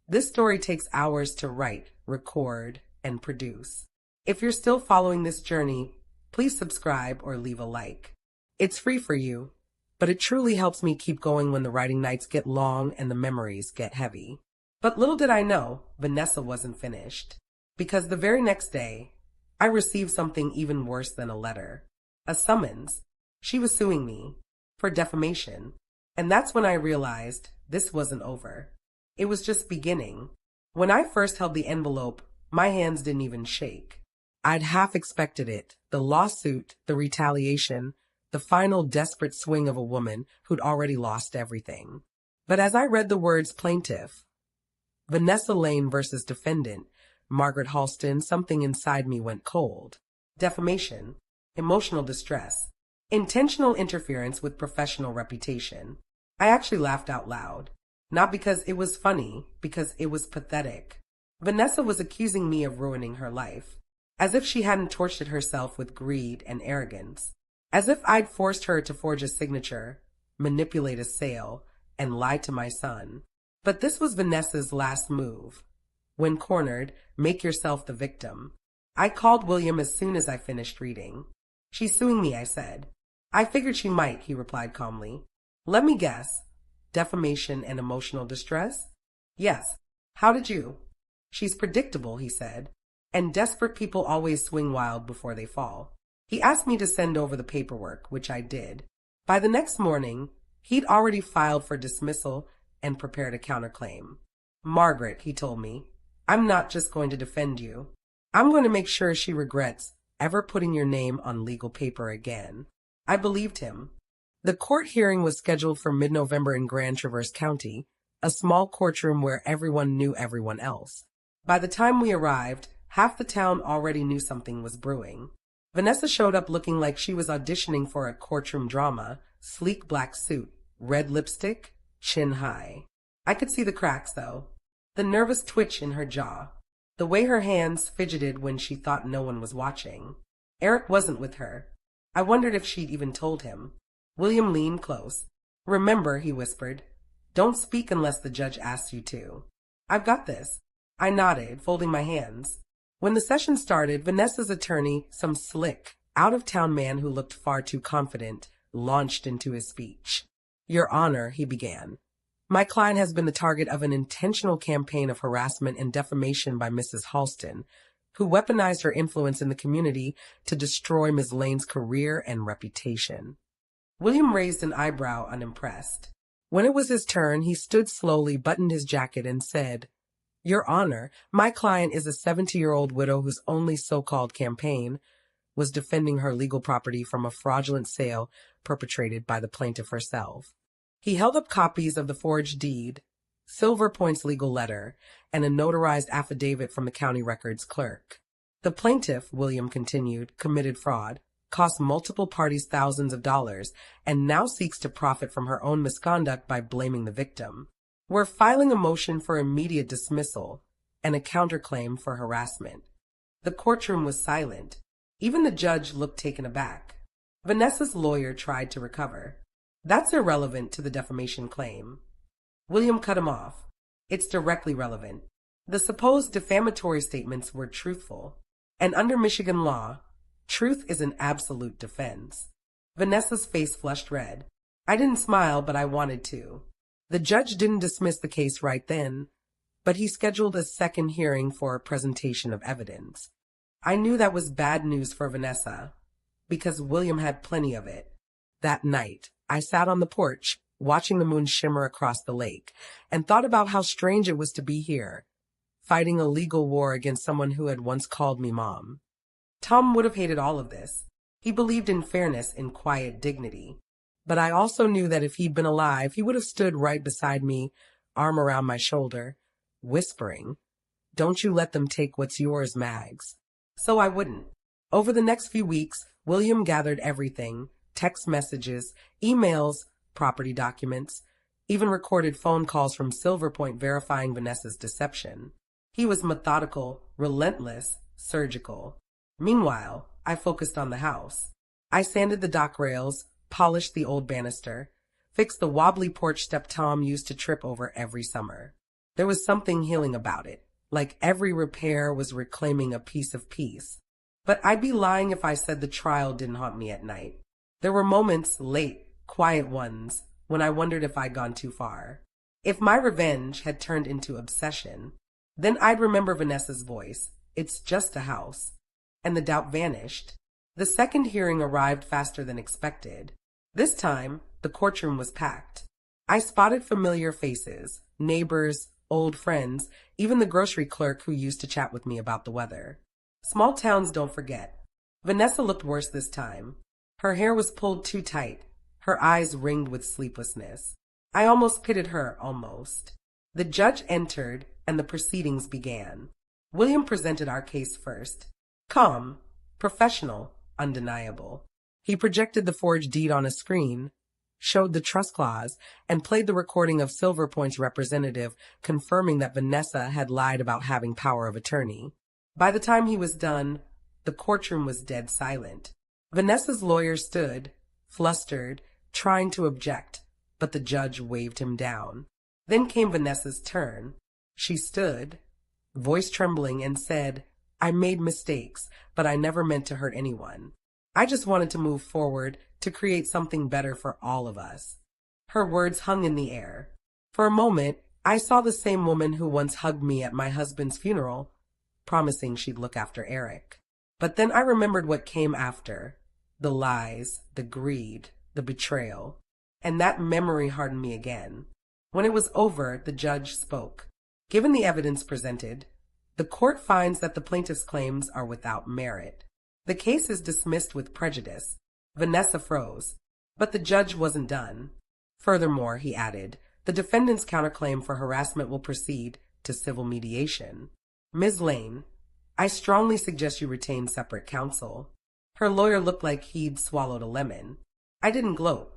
this story takes hours to write, record, and produce. If you're still following this journey, please subscribe or leave a like. It's free for you, but it truly helps me keep going when the writing nights get long and the memories get heavy. But little did I know, Vanessa wasn't finished. Because the very next day, I received something even worse than a letter. A summons. She was suing me for defamation. And that's when I realized this wasn't over. It was just beginning. When I first held the envelope, my hands didn't even shake. I'd half expected it, the lawsuit, the retaliation, the final desperate swing of a woman who'd already lost everything. But as I read the words plaintiff, Vanessa Lane versus defendant, Margaret Halston, something inside me went cold. Defamation, emotional distress, intentional interference with professional reputation. I actually laughed out loud. Not because it was funny, because it was pathetic. Vanessa was accusing me of ruining her life, as if she hadn't tortured herself with greed and arrogance, as if I'd forced her to forge a signature, manipulate a sale, and lie to my son. But this was Vanessa's last move. When cornered, make yourself the victim. I called William as soon as I finished reading. She's suing me, I said. I figured she might, he replied calmly. Let me guess. Defamation and emotional distress? Yes. How did you? She's predictable, he said. And desperate people always swing wild before they fall. He asked me to send over the paperwork, which I did. By the next morning, he'd already filed for dismissal and prepared a counterclaim. Margaret, he told me, I'm not just going to defend you. I'm going to make sure she regrets ever putting your name on legal paper again. I believed him. The court hearing was scheduled for mid-November in Grand Traverse County, a small courtroom where everyone knew everyone else. By the time we arrived, half the town already knew something was brewing. Vanessa showed up looking like she was auditioning for a courtroom drama, sleek black suit, red lipstick, chin high. I could see the cracks, though. The nervous twitch in her jaw. The way her hands fidgeted when she thought no one was watching. Eric wasn't with her. I wondered if she'd even told him. William leaned close. Remember, he whispered, don't speak unless the judge asks you to. I've got this. I nodded, folding my hands. When the session started, Vanessa's attorney, some slick, out-of-town man who looked far too confident, launched into his speech. Your Honor, he began. My client has been the target of an intentional campaign of harassment and defamation by Mrs. Halston, who weaponized her influence in the community to destroy Ms. Lane's career and reputation. William raised an eyebrow, unimpressed. When it was his turn, he stood slowly, buttoned his jacket, and said, Your Honor, my client is a 70-year-old widow whose only so-called campaign was defending her legal property from a fraudulent sale perpetrated by the plaintiff herself. He held up copies of the forged deed, Silver Point's legal letter, and a notarized affidavit from the county records clerk. The plaintiff, William continued, committed fraud, cost multiple parties thousands of dollars, and now seeks to profit from her own misconduct by blaming the victim. We're filing a motion for immediate dismissal and a counterclaim for harassment. The courtroom was silent. Even the judge looked taken aback. Vanessa's lawyer tried to recover. That's irrelevant to the defamation claim. William cut him off. It's directly relevant. The supposed defamatory statements were truthful, and under Michigan law, truth is an absolute defense. Vanessa's face flushed red. I didn't smile, but I wanted to. The judge didn't dismiss the case right then, but he scheduled a second hearing for a presentation of evidence. I knew that was bad news for Vanessa, because William had plenty of it. That night, I sat on the porch, watching the moon shimmer across the lake, and thought about how strange it was to be here, fighting a legal war against someone who had once called me Mom. Tom would have hated all of this. He believed in fairness and quiet dignity. But I also knew that if he'd been alive, he would have stood right beside me, arm around my shoulder, whispering, Don't you let them take what's yours, Mags. So I wouldn't. Over the next few weeks, William gathered everything, text messages, emails, property documents, even recorded phone calls from Silver Point verifying Vanessa's deception. He was methodical, relentless, surgical. Meanwhile, I focused on the house. I sanded the dock rails, polished the old banister, fixed the wobbly porch step Tom used to trip over every summer. There was something healing about it, like every repair was reclaiming a piece of peace. But I'd be lying if I said the trial didn't haunt me at night. There were moments, late, quiet ones, when I wondered if I'd gone too far. If my revenge had turned into obsession, then I'd remember Vanessa's voice, It's just a house. And the doubt vanished. The second hearing arrived faster than expected. This time, the courtroom was packed. I spotted familiar faces, neighbors, old friends, even the grocery clerk who used to chat with me about the weather. Small towns don't forget. Vanessa looked worse this time. Her hair was pulled too tight, her eyes ringed with sleeplessness. I almost pitied her, almost. The judge entered, and the proceedings began. William presented our case first. Calm, professional, undeniable. He projected the forged deed on a screen, showed the trust clause, and played the recording of Silver Point's representative confirming that Vanessa had lied about having power of attorney. By the time he was done, the courtroom was dead silent. Vanessa's lawyer stood, flustered, trying to object, but the judge waved him down. Then came Vanessa's turn. She stood, voice trembling, and said, "I made mistakes, but I never meant to hurt anyone. I just wanted to move forward to create something better for all of us." Her words hung in the air. For a moment, I saw the same woman who once hugged me at my husband's funeral, promising she'd look after Eric. But then I remembered what came after. The lies, the greed, the betrayal. And that memory hardened me again. When it was over, the judge spoke. Given the evidence presented, the court finds that the plaintiff's claims are without merit. The case is dismissed with prejudice. Vanessa froze. But the judge wasn't done. Furthermore, he added, the defendant's counterclaim for harassment will proceed to civil mediation. Ms. Lane, I strongly suggest you retain separate counsel. Her lawyer looked like he'd swallowed a lemon. I didn't gloat.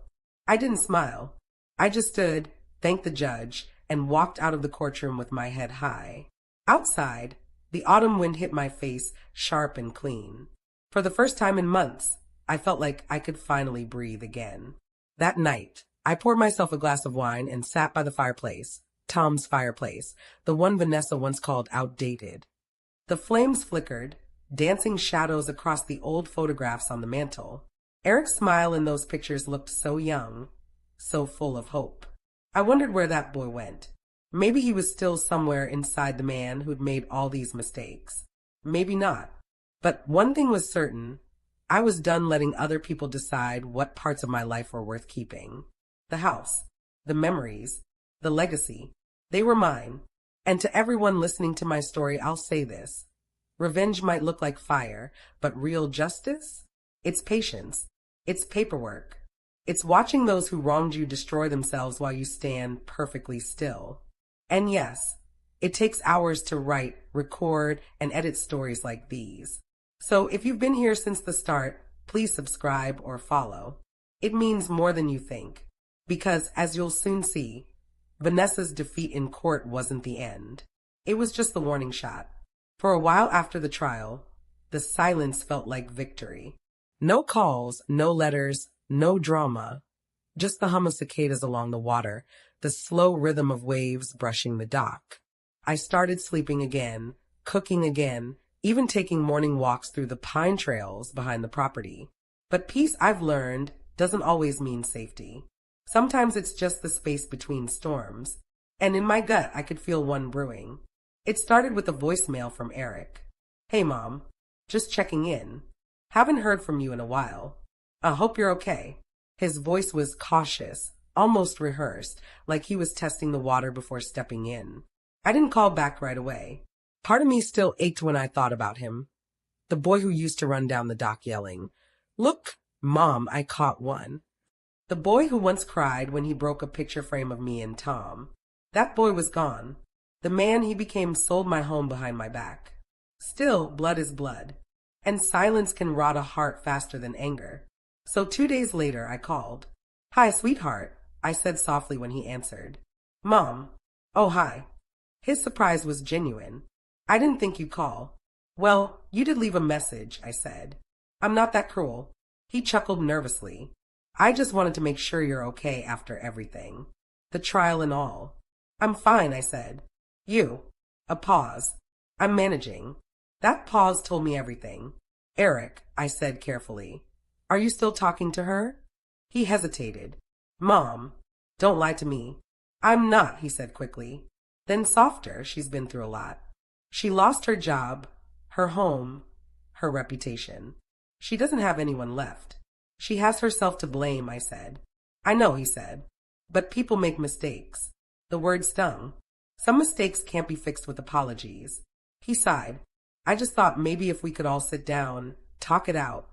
I didn't smile. I just stood, thanked the judge, and walked out of the courtroom with my head high. Outside, the autumn wind hit my face sharp and clean. For the first time in months, I felt like I could finally breathe again. That night, I poured myself a glass of wine and sat by the fireplace, Tom's fireplace, the one Vanessa once called outdated. The flames flickered, dancing shadows across the old photographs on the mantel. Eric's smile in those pictures looked so young, so full of hope. I wondered where that boy went. Maybe he was still somewhere inside the man who'd made all these mistakes. Maybe not. But one thing was certain. I was done letting other people decide what parts of my life were worth keeping. The house, the memories, the legacy, they were mine. And to everyone listening to my story, I'll say this. Revenge might look like fire, but real justice? It's patience. It's paperwork. It's watching those who wronged you destroy themselves while you stand perfectly still. And yes, it takes hours to write, record, and edit stories like these. So if you've been here since the start, please subscribe or follow. It means more than you think. Because, as you'll soon see, Vanessa's defeat in court wasn't the end. It was just the warning shot. For a while after the trial, the silence felt like victory. No calls, no letters, no drama. Just the hum of cicadas along the water, the slow rhythm of waves brushing the dock. I started sleeping again, cooking again, even taking morning walks through the pine trails behind the property. But peace, I've learned, doesn't always mean safety. Sometimes it's just the space between storms. And in my gut, I could feel one brewing. It started with a voicemail from Eric. "Hey, Mom. Just checking in. Haven't heard from you in a while. I hope you're okay." His voice was cautious, almost rehearsed, like he was testing the water before stepping in. I didn't call back right away. Part of me still ached when I thought about him. The boy who used to run down the dock yelling, "Look, Mom, I caught one." The boy who once cried when he broke a picture frame of me and Tom. That boy was gone. The man he became sold my home behind my back. Still, blood is blood. And silence can rot a heart faster than anger. So 2 days later, I called. "Hi, sweetheart," I said softly when he answered. "Mom." "Oh, hi." His surprise was genuine. "I didn't think you'd call." "Well, you did leave a message," I said. "I'm not that cruel." He chuckled nervously. "I just wanted to make sure you're okay after everything. The trial and all." "I'm fine," I said. "You." A pause. "I'm managing." That pause told me everything. "Eric," I said carefully. "Are you still talking to her?" He hesitated. "Mom, don't lie to me." "I'm not," he said quickly. Then softer, "She's been through a lot. She lost her job, her home, her reputation. She doesn't have anyone left. She has herself to blame," I said. "I know," he said. "But people make mistakes." The word stung. "Some mistakes can't be fixed with apologies." He sighed. "I just thought maybe if we could all sit down, talk it out."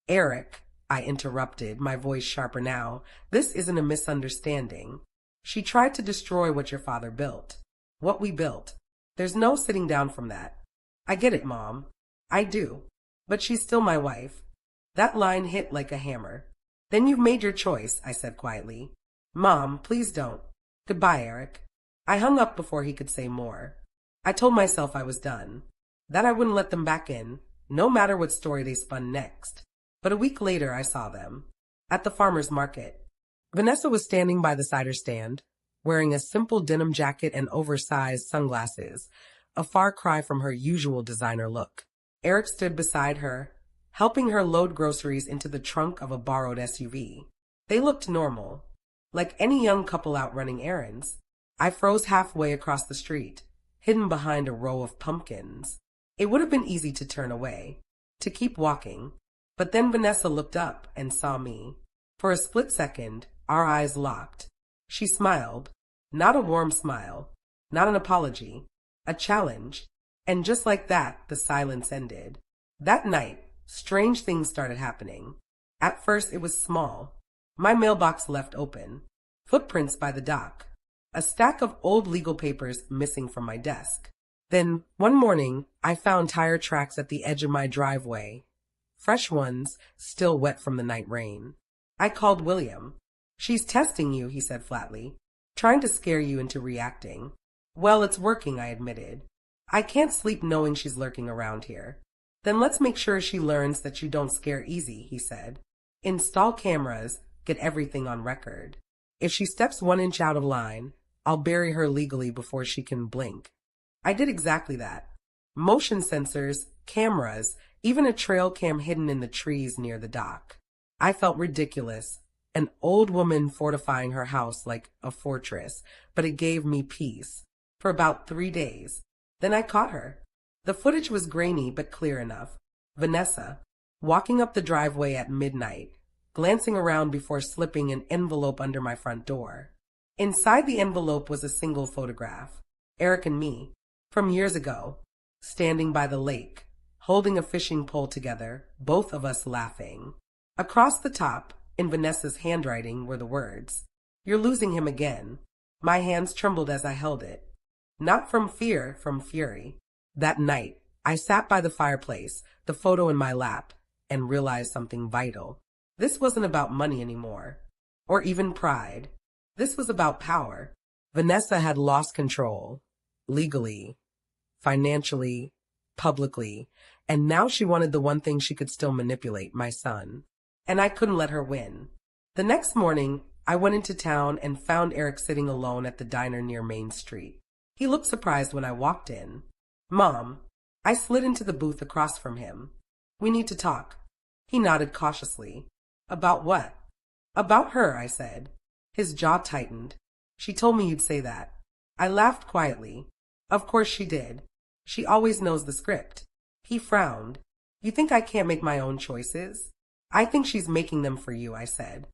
"Eric," I interrupted, my voice sharper now, "this isn't a misunderstanding. She tried to destroy what your father built. What we built. There's no sitting down from that." "I get it, Mom. I do. But she's still my wife." That line hit like a hammer. Then you've made your choice, I said quietly. Mom, please don't. Goodbye, Eric. I hung up before he could say more. I told myself I was done, that I wouldn't let them back in, no matter what story they spun next. But a week later I saw them, at the farmer's market. Vanessa was standing by the cider stand, wearing a simple denim jacket and oversized sunglasses, a far cry from her usual designer look. Eric stood beside her, helping her load groceries into the trunk of a borrowed SUV. They looked normal, like any young couple out running errands. I froze halfway across the street, hidden behind a row of pumpkins. It would have been easy to turn away, to keep walking, but then Vanessa looked up and saw me. For a split second, our eyes locked. She smiled, not a warm smile, not an apology, a challenge, and just like that, the silence ended. That night, strange things started happening. At first, it was small. My mailbox left open, footprints by the dock, a stack of old legal papers missing from my desk. Then, one morning, I found tire tracks at the edge of my driveway, fresh ones, still wet from the night rain. I called William. She's testing you, he said flatly, trying to scare you into reacting. Well, it's working, I admitted. I can't sleep knowing she's lurking around here. Then let's make sure she learns that you don't scare easy, he said. Install cameras, get everything on record. If she steps 1 inch out of line, I'll bury her legally before she can blink. I did exactly that. Motion sensors, cameras, even a trail cam hidden in the trees near the dock. I felt ridiculous, an old woman fortifying her house like a fortress, but it gave me peace. For about 3 days. Then I caught her. The footage was grainy but clear enough. Vanessa, walking up the driveway at midnight, glancing around before slipping an envelope under my front door. Inside the envelope was a single photograph. Eric and me, from years ago, standing by the lake, holding a fishing pole together, both of us laughing. Across the top, in Vanessa's handwriting, were the words, "You're losing him again." My hands trembled as I held it. Not from fear, from fury. That night, I sat by the fireplace, the photo in my lap, and realized something vital. This wasn't about money anymore, or even pride. This was about power. Vanessa had lost control, legally, financially, publicly, and now she wanted the one thing she could still manipulate, my son. And I couldn't let her win. The next morning, I went into town and found Eric sitting alone at the diner near Main Street. He looked surprised when I walked in. Mom, I slid into the booth across from him. We need to talk. He nodded cautiously. About what? About her, I said. His jaw tightened. She told me you'd say that. I laughed quietly. Of course she did. She always knows the script. He frowned. You think I can't make my own choices? I think she's making them for you, I said.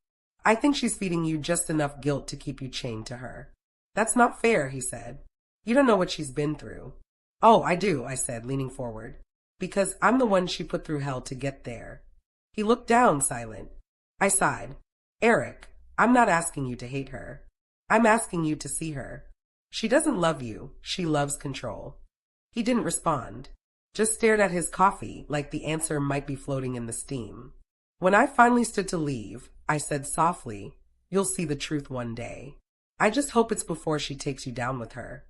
I think she's feeding you just enough guilt to keep you chained to her. That's not fair, he said. You don't know what she's been through. Oh, I do, I said, leaning forward. Because I'm the one she put through hell to get there. He looked down, silent. I sighed. Eric, I'm not asking you to hate her. I'm asking you to see her. She doesn't love you. She loves control. He didn't respond. Just stared at his coffee like the answer might be floating in the steam. When I finally stood to leave, I said softly, you'll see the truth one day. I just hope it's before she takes you down with her.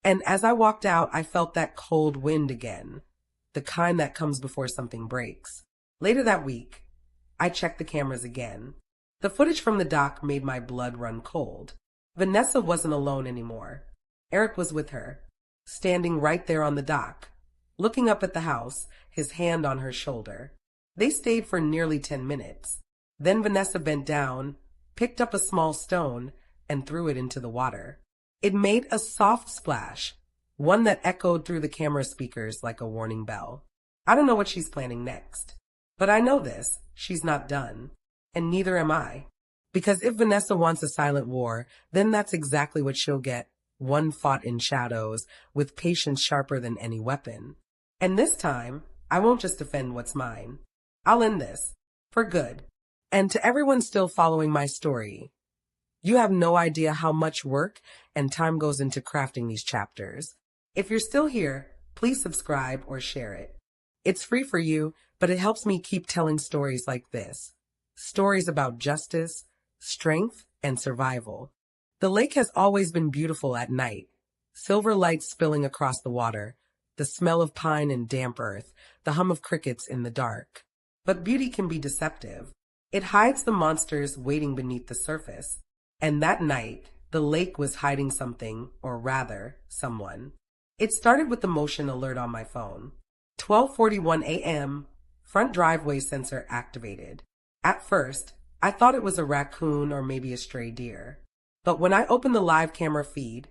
And as I walked out, I felt that cold wind again, the kind that comes before something breaks. Later that week, I checked the cameras again. The footage from the dock made my blood run cold. Vanessa wasn't alone anymore. Eric was with her, standing right there on the dock, looking up at the house, his hand on her shoulder. They stayed for nearly 10 minutes. Then Vanessa bent down, picked up a small stone, and threw it into the water. It made a soft splash, one that echoed through the camera speakers like a warning bell. I don't know what she's planning next. But I know this, she's not done. And neither am I. Because if Vanessa wants a silent war, then that's exactly what she'll get. One fought in shadows, with patience sharper than any weapon. And this time, I won't just defend what's mine. I'll end this. For good. And to everyone still following my story, you have no idea how much work and time goes into crafting these chapters. If you're still here, please subscribe or share it. It's free for you, but it helps me keep telling stories like this. Stories about justice, strength, and survival. The lake has always been beautiful at night. Silver lights spilling across the water, the smell of pine and damp earth, the hum of crickets in the dark. But beauty can be deceptive. It hides the monsters waiting beneath the surface. And that night, the lake was hiding something, or rather, someone. It started with the motion alert on my phone. 12:41 a.m., front driveway sensor activated. At first, I thought it was a raccoon or maybe a stray deer. But when I opened the live camera feed,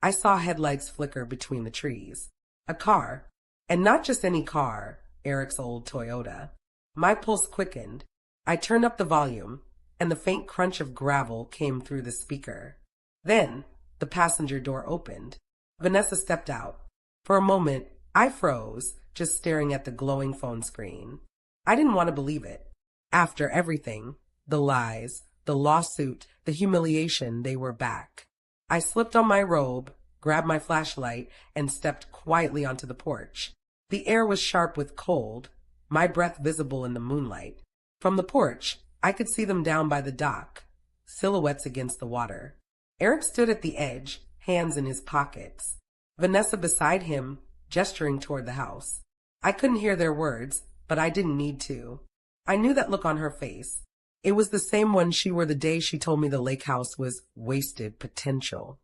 I saw headlights flicker between the trees. A car. And not just any car, Eric's old Toyota. My pulse quickened. I turned up the volume, and the faint crunch of gravel came through the speaker. Then, the passenger door opened. Vanessa stepped out. For a moment, I froze, just staring at the glowing phone screen. I didn't want to believe it. After everything, the lies, the lawsuit, the humiliation, they were back. I slipped on my robe, grabbed my flashlight, and stepped quietly onto the porch. The air was sharp with cold, my breath visible in the moonlight. From the porch, I could see them down by the dock, silhouettes against the water. Eric stood at the edge, hands in his pockets. Vanessa beside him, gesturing toward the house. I couldn't hear their words, but I didn't need to. I knew that look on her face. It was the same one she wore the day she told me the lake house was wasted potential.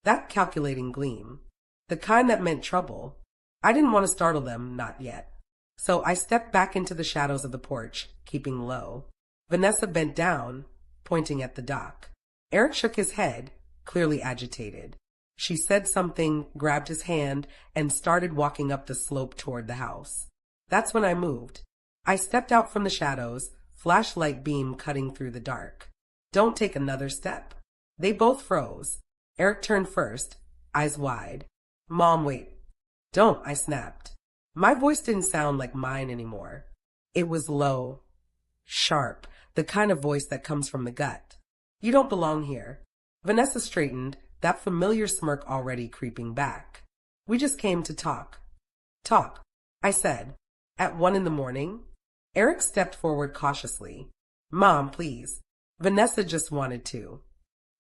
That calculating gleam. The kind that meant trouble. I didn't want to startle them, not yet. So I stepped back into the shadows of the porch, keeping low. Vanessa bent down, pointing at the dock. Eric shook his head, clearly agitated. She said something, grabbed his hand, and started walking up the slope toward the house. That's when I moved. I stepped out from the shadows, flashlight beam cutting through the dark. Don't take another step. They both froze. Eric turned first, eyes wide. Mom, wait. Don't, I snapped. My voice didn't sound like mine anymore. It was low, sharp, the kind of voice that comes from the gut. You don't belong here. Vanessa straightened, that familiar smirk already creeping back. We just came to talk. Talk, I said. At 1 a.m? Eric stepped forward cautiously. Mom, please. Vanessa just wanted to.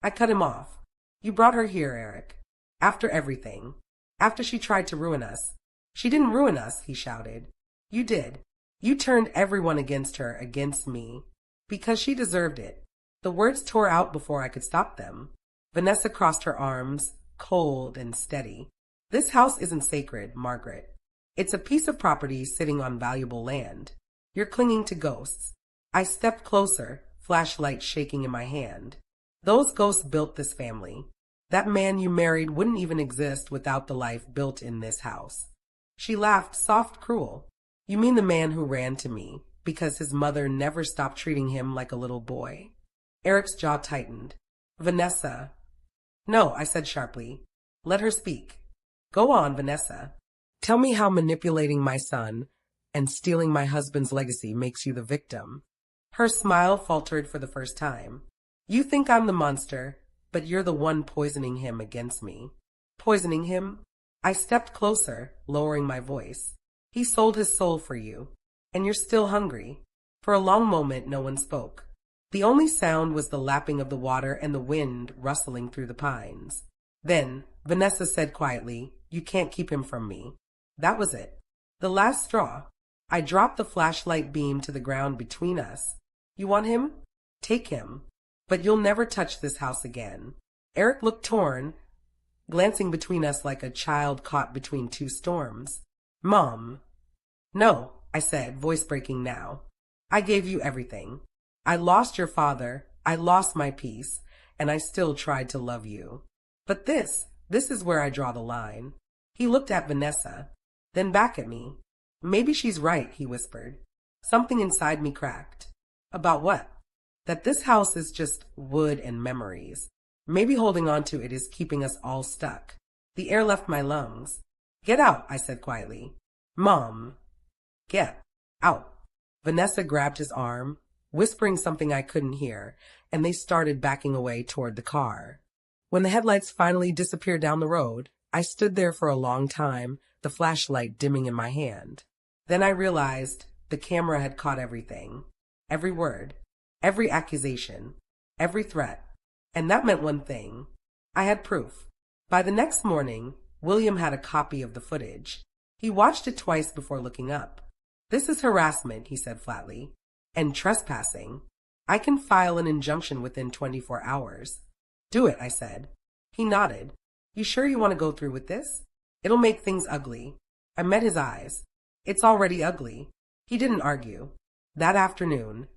I cut him off. You brought her here, Eric. After everything. After she tried to ruin us. She didn't ruin us, he shouted. You did. You turned everyone against her, against me. Because she deserved it. The words tore out before I could stop them. Vanessa crossed her arms, cold and steady. This house isn't sacred, Margaret. It's a piece of property sitting on valuable land. You're clinging to ghosts. I stepped closer, flashlight shaking in my hand. Those ghosts built this family. That man you married wouldn't even exist without the life built in this house. She laughed, soft, cruel. You mean the man who ran to me, because his mother never stopped treating him like a little boy? Eric's jaw tightened. Vanessa. No, I said sharply. Let her speak. Go on, Vanessa. Tell me how manipulating my son and stealing my husband's legacy makes you the victim. Her smile faltered for the first time. You think I'm the monster, but you're the one poisoning him against me. Poisoning him? I stepped closer, lowering my voice. He sold his soul for you, and you're still hungry. For a long moment, no one spoke. The only sound was the lapping of the water and the wind rustling through the pines. Then, Vanessa said quietly, You can't keep him from me. That was it. The last straw. I dropped the flashlight beam to the ground between us. You want him? Take him. But you'll never touch this house again. Eric looked torn, glancing between us like a child caught between two storms. Mom. No, I said, voice breaking now. I gave you everything. I lost your father, I lost my peace, and I still tried to love you. But this is where I draw the line. He looked at Vanessa, then back at me. Maybe she's right, he whispered. Something inside me cracked. About what? That this house is just wood and memories. Maybe holding on to it is keeping us all stuck. The air left my lungs. Get out, I said quietly. Mom. Get out. Vanessa grabbed his arm, whispering something I couldn't hear, and they started backing away toward the car. When the headlights finally disappeared down the road, I stood there for a long time, the flashlight dimming in my hand. Then I realized the camera had caught everything. Every word. every accusation, every threat. And that meant one thing. I had proof. By the next morning, William had a copy of the footage. He watched it twice before looking up. "This is harassment," he said flatly, "and trespassing. I can file an injunction within 24 hours. "Do it," I said. He nodded. "You sure you want to go through with this? It'll make things ugly." I met his eyes. "It's already ugly." He didn't argue. That afternoon,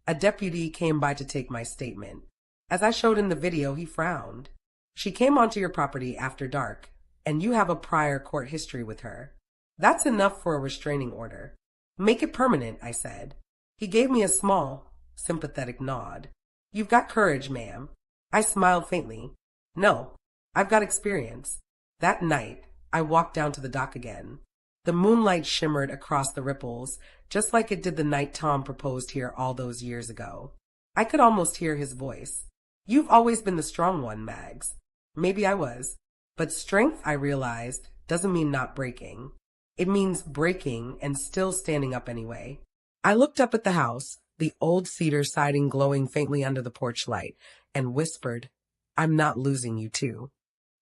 a deputy came by to take my statement. As I showed in the video, he frowned. "She came onto your property after dark, and you have a prior court history with her. That's enough for a restraining order. Make it permanent," I said. He gave me a small, sympathetic nod. "You've got courage, ma'am." I smiled faintly. "No, I've got experience." That night, I walked down to the dock again. The moonlight shimmered across the ripples, just like it did the night Tom proposed here all those years ago. I could almost hear his voice. "You've always been the strong one, Mags." Maybe I was. But strength, I realized, doesn't mean not breaking. It means breaking and still standing up anyway. I looked up at the house, the old cedar siding glowing faintly under the porch light, and whispered, "I'm not losing you too."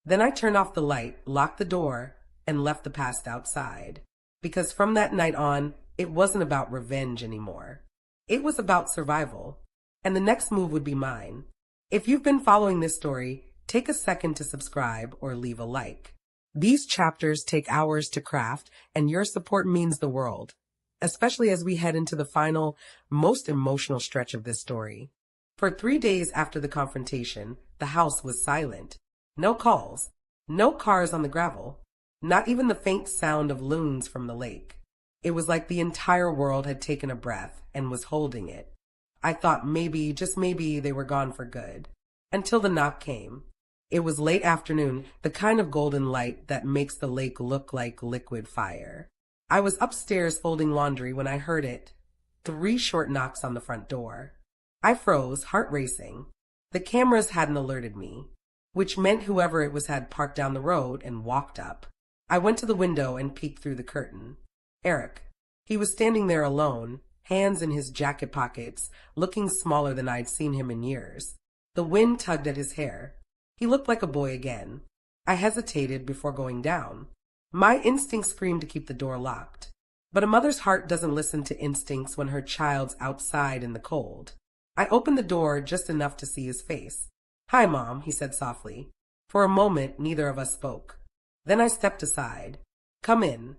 Then I turned off the light, locked the door, and left the past outside. Because from that night on, it wasn't about revenge anymore. It was about survival. And the next move would be mine. If you've been following this story, take a second to subscribe or leave a like. These chapters take hours to craft, and your support means the world, especially as we head into the final, most emotional stretch of this story. For 3 days after the confrontation, the house was silent. No calls, no cars on the gravel, not even the faint sound of loons from the lake. It was like the entire world had taken a breath and was holding it. I thought maybe, just maybe, they were gone for good. Until the knock came. It was late afternoon, the kind of golden light that makes the lake look like liquid fire. I was upstairs folding laundry when I heard it. 3 short knocks on the front door. I froze, heart racing. The cameras hadn't alerted me, which meant whoever it was had parked down the road and walked up. I went to the window and peeked through the curtain. Eric. He was standing there alone, hands in his jacket pockets, looking smaller than I'd seen him in years. The wind tugged at his hair. He looked like a boy again. I hesitated before going down. My instinct screamed to keep the door locked. But a mother's heart doesn't listen to instincts when her child's outside in the cold. I opened the door just enough to see his face. "Hi, Mom," he said softly. For a moment, neither of us spoke. Then I stepped aside. "Come in."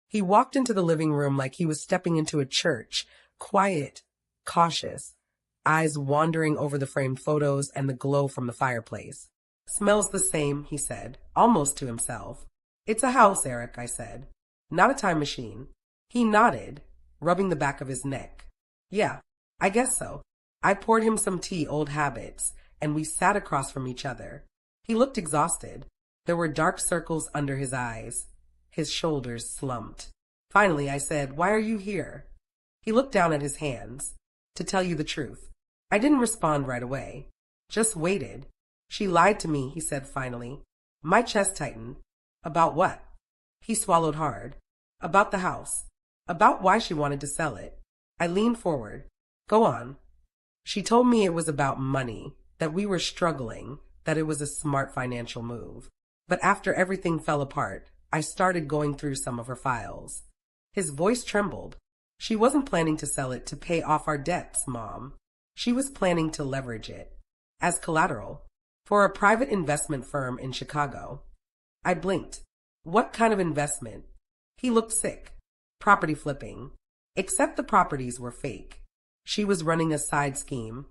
He walked into the living room like he was stepping into a church, quiet, cautious, eyes wandering over the framed photos and the glow from the fireplace. "Smells the same," he said, almost to himself. "It's a house, Eric," I said. "Not a time machine." He nodded, rubbing the back of his neck. "Yeah, I guess so." I poured him some tea, old habits, and we sat across from each other. He looked exhausted. There were dark circles under his eyes. His shoulders slumped. Finally, I said, "Why are you here?" He looked down at his hands. "To tell you the truth." I didn't respond right away. Just waited. "She lied to me," he said finally. My chest tightened. "About what?" He swallowed hard. "About the house. About why she wanted to sell it." I leaned forward. "Go on." "She told me it was about money, that we were struggling, that it was a smart financial move. But after everything fell apart, I started going through some of her files." His voice trembled. "She wasn't planning to sell it to pay off our debts, Mom. She was planning to leverage it as collateral for a private investment firm in Chicago." I blinked. "What kind of investment?" He looked sick. "Property flipping. Except the properties were fake. She was running a side scheme,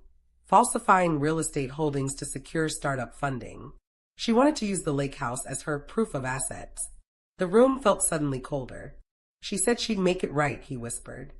falsifying real estate holdings to secure startup funding. She wanted to use the lake house as her proof of assets." The room felt suddenly colder. "She said she'd make it right," he whispered.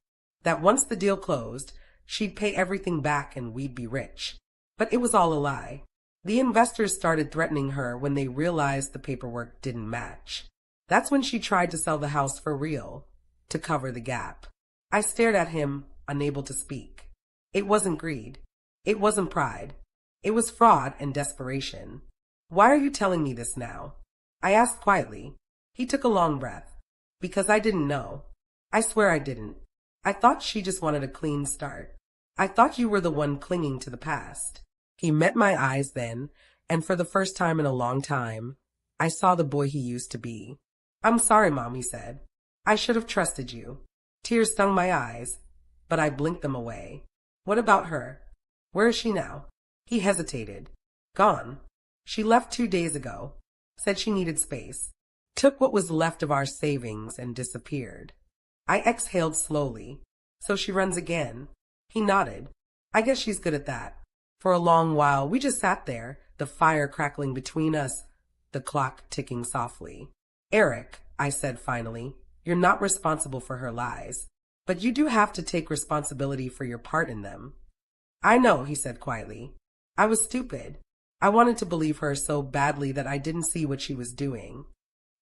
"That once the deal closed, she'd pay everything back and we'd be rich." But it was all a lie. The investors started threatening her when they realized the paperwork didn't match. That's when she tried to sell the house for real, to cover the gap. I stared at him, unable to speak. It wasn't greed. It wasn't pride. It was fraud and desperation. "Why are you telling me this now?" I asked quietly. He took a long breath. "Because I didn't know. I swear I didn't. I thought she just wanted a clean start." I thought you were the one clinging to the past. He met my eyes then, and for the first time in a long time, I saw the boy he used to be. I'm sorry, Mom, he said. I should have trusted you. Tears stung my eyes, but I blinked them away. What about her? Where is she now? He hesitated. Gone. She left 2 days ago. Said she needed space. Took what was left of our savings and disappeared. I exhaled slowly. So she runs again. He nodded. I guess she's good at that. For a long while, we just sat there, the fire crackling between us, the clock ticking softly. Eric, I said finally, you're not responsible for her lies, but you do have to take responsibility for your part in them. I know, he said quietly. I was stupid. I wanted to believe her so badly that I didn't see what she was doing.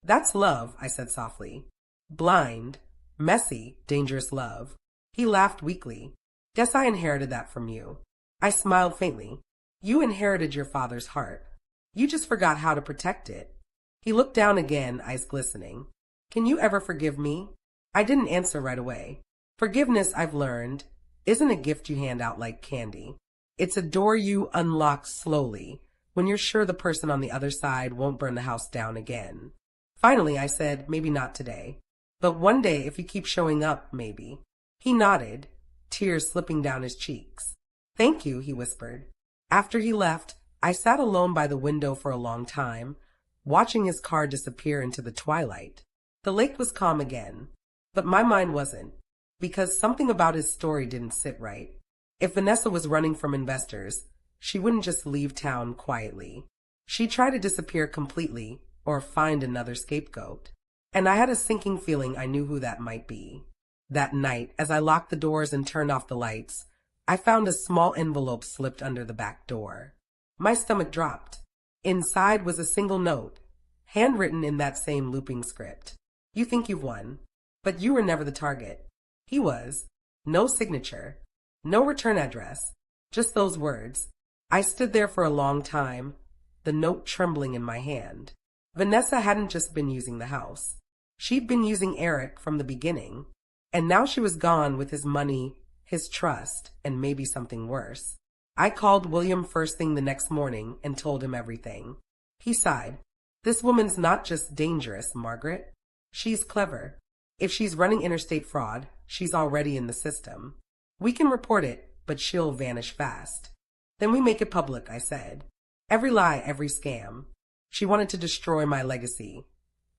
That's love, I said softly. Blind, messy, dangerous love. He laughed weakly. Guess I inherited that from you. I smiled faintly. You inherited your father's heart. You just forgot how to protect it. He looked down again, eyes glistening. Can you ever forgive me? I didn't answer right away. Forgiveness, I've learned, isn't a gift you hand out like candy. It's a door you unlock slowly, when you're sure the person on the other side won't burn the house down again. Finally, I said, maybe not today. But one day, if you keep showing up, maybe. He nodded, tears slipping down his cheeks. Thank you, he whispered. After he left, I sat alone by the window for a long time, watching his car disappear into the twilight. The lake was calm again, but my mind wasn't, because something about his story didn't sit right. If Vanessa was running from investors, she wouldn't just leave town quietly. She'd try to disappear completely or find another scapegoat. And I had a sinking feeling I knew who that might be. That night, as I locked the doors and turned off the lights, I found a small envelope slipped under the back door. My stomach dropped. Inside was a single note, handwritten in that same looping script. You think you've won, but you were never the target. He was. No signature, no return address, just those words. I stood there for a long time, the note trembling in my hand. Vanessa hadn't just been using the house. She'd been using Eric from the beginning, and now she was gone with his money, his trust, and maybe something worse. I called William first thing the next morning and told him everything. He sighed. This woman's not just dangerous, Margaret. She's clever. If she's running interstate fraud, she's already in the system. We can report it, but she'll vanish fast. Then we make it public, I said. Every lie, every scam. She wanted to destroy my legacy.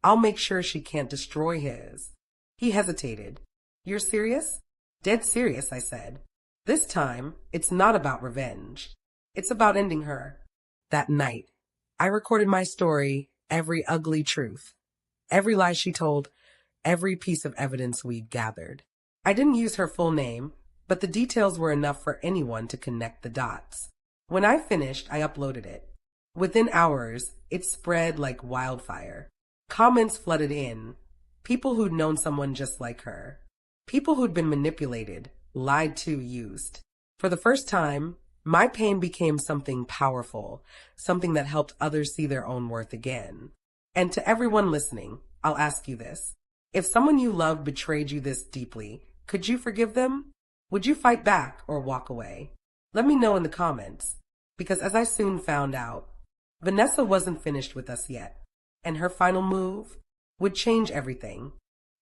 I'll make sure she can't destroy his. He hesitated. You're serious? Dead serious, I said. This time, it's not about revenge. It's about ending her. That night, I recorded my story, every ugly truth, every lie she told, every piece of evidence we'd gathered. I didn't use her full name, but the details were enough for anyone to connect the dots. When I finished, I uploaded it. Within hours, it spread like wildfire. Comments flooded in. People who'd known someone just like her. People who'd been manipulated, lied to, used. For the first time, my pain became something powerful, something that helped others see their own worth again. And to everyone listening, I'll ask you this. If someone you loved betrayed you this deeply, could you forgive them? Would you fight back or walk away? Let me know in the comments, because as I soon found out, Vanessa wasn't finished with us yet, and her final move would change everything.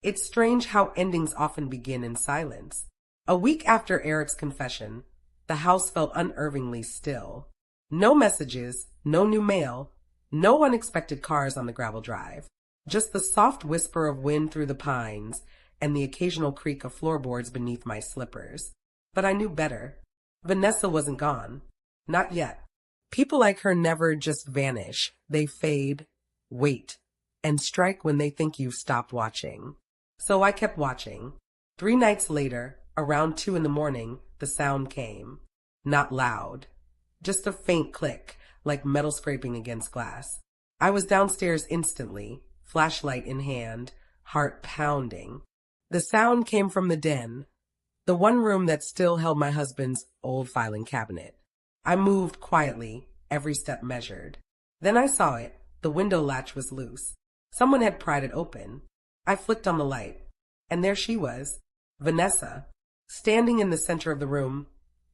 It's strange how endings often begin in silence. A week after Eric's confession, the house felt unnervingly still. No messages, no new mail, no unexpected cars on the gravel drive. Just the soft whisper of wind through the pines and the occasional creak of floorboards beneath my slippers. But I knew better. Vanessa wasn't gone. Not yet. People like her never just vanish. They fade, wait, and strike when they think you've stopped watching. So I kept watching. 3 nights later, around 2 a.m, the sound came. Not loud. Just a faint click, like metal scraping against glass. I was downstairs instantly, flashlight in hand, heart pounding. The sound came from the den, the one room that still held my husband's old filing cabinet. I moved quietly, every step measured. Then I saw it. The window latch was loose. Someone had pried it open. I flicked on the light, and there she was, Vanessa, standing in the center of the room,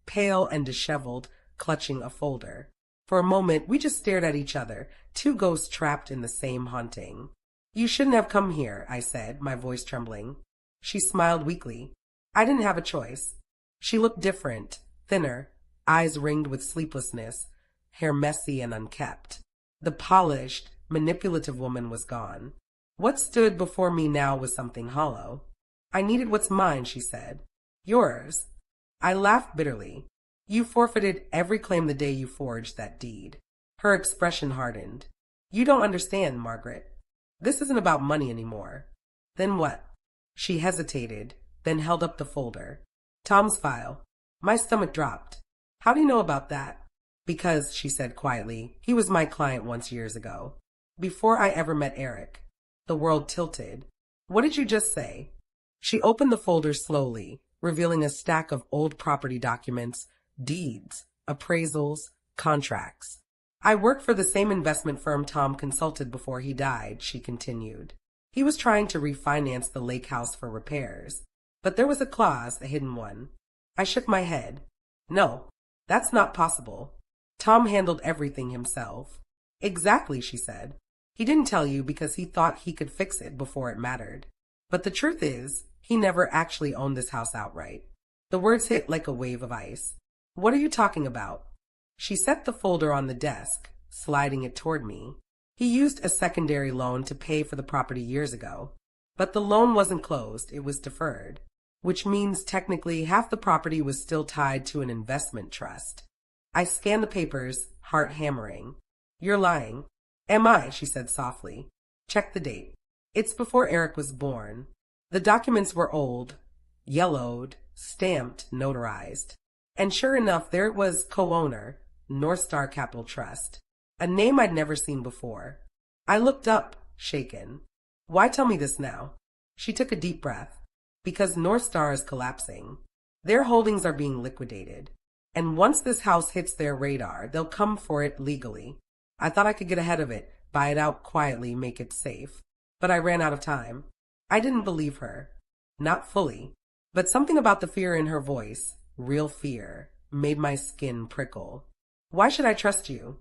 pale and disheveled, clutching a folder. For a moment, we just stared at each other, two ghosts trapped in the same haunting. "You shouldn't have come here," I said, my voice trembling. She smiled weakly. I didn't have a choice. She looked different, thinner, eyes ringed with sleeplessness, hair messy and unkempt. The polished, manipulative woman was gone. What stood before me now was something hollow. "I needed what's mine," she said. "Yours." I laughed bitterly. "You forfeited every claim the day you forged that deed." Her expression hardened. "You don't understand, Margaret. This isn't about money anymore." "Then what?" She hesitated, then held up the folder. "Tom's file." My stomach dropped. "How do you know about that?" "Because," she said quietly, "he was my client once years ago. Before I ever met Eric." The world tilted. "What did you just say?" She opened the folder slowly, revealing a stack of old property documents, deeds, appraisals, contracts. "I work for the same investment firm Tom consulted before he died," she continued. "He was trying to refinance the lake house for repairs. But there was a clause, a hidden one." I shook my head. "No, that's not possible. Tom handled everything himself." "Exactly," she said. "He didn't tell you because he thought he could fix it before it mattered. But the truth is, he never actually owned this house outright." The words hit like a wave of ice. "What are you talking about?" She set the folder on the desk, sliding it toward me. "He used a secondary loan to pay for the property years ago. But the loan wasn't closed, it was deferred. Which means technically half the property was still tied to an investment trust." I scanned the papers, heart hammering. "You're lying." "Am I?" she said softly. "Check the date. It's before Eric was born." The documents were old, yellowed, stamped, notarized. And sure enough, there it was, co-owner, North Star Capital Trust, a name I'd never seen before. I looked up, shaken. "Why tell me this now?" She took a deep breath. "Because North Star is collapsing. Their holdings are being liquidated. And once this house hits their radar, they'll come for it legally. I thought I could get ahead of it, buy it out quietly, make it safe. But I ran out of time." I didn't believe her. Not fully. But something about the fear in her voice, real fear, made my skin prickle. "Why should I trust you?"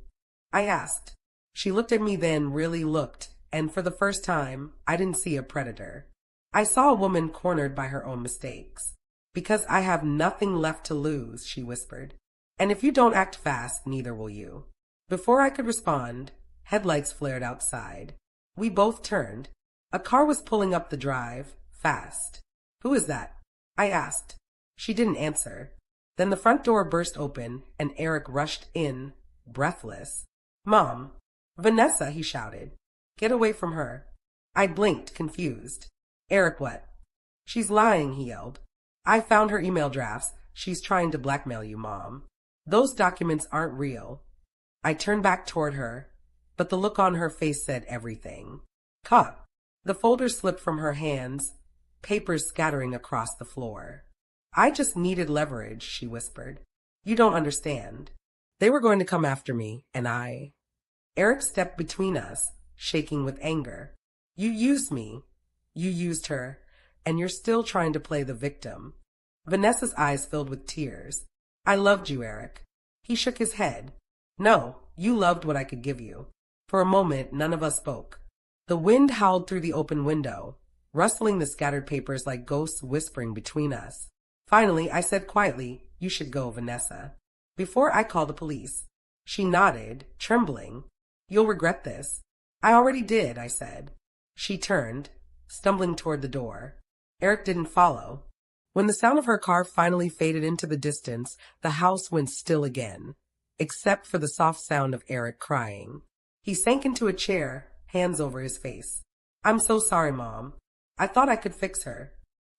I asked. She looked at me then, really looked, and for the first time, I didn't see a predator. I saw a woman cornered by her own mistakes. "Because I have nothing left to lose," she whispered. "And if you don't act fast, neither will you." Before I could respond, headlights flared outside. We both turned. A car was pulling up the drive, fast. "Who is that?" I asked. She didn't answer. Then the front door burst open, and Eric rushed in, breathless. "Mom!" "Vanessa!" he shouted. "Get away from her." I blinked, confused. "Eric, what?" "She's lying," he yelled. "I found her email drafts. She's trying to blackmail you, Mom. Those documents aren't real." I turned back toward her, but the look on her face said everything. "Caught." The folder slipped from her hands, papers scattering across the floor. "I just needed leverage," she whispered. "You don't understand. They were going to come after me, and I—" Eric stepped between us, shaking with anger. "You used me. You used her, and you're still trying to play the victim." Vanessa's eyes filled with tears. "I loved you, Eric." He shook his head. "No, you loved what I could give you." For a moment, none of us spoke. The wind howled through the open window, rustling the scattered papers like ghosts whispering between us. Finally, I said quietly, "You should go, Vanessa, before I call the police." She nodded, trembling. "You'll regret this." "I already did," I said. She turned, stumbling toward the door. Eric didn't follow. When the sound of her car finally faded into the distance, the house went still again, except for the soft sound of Eric crying. He sank into a chair, hands over his face. "I'm so sorry, Mom. I thought I could fix her.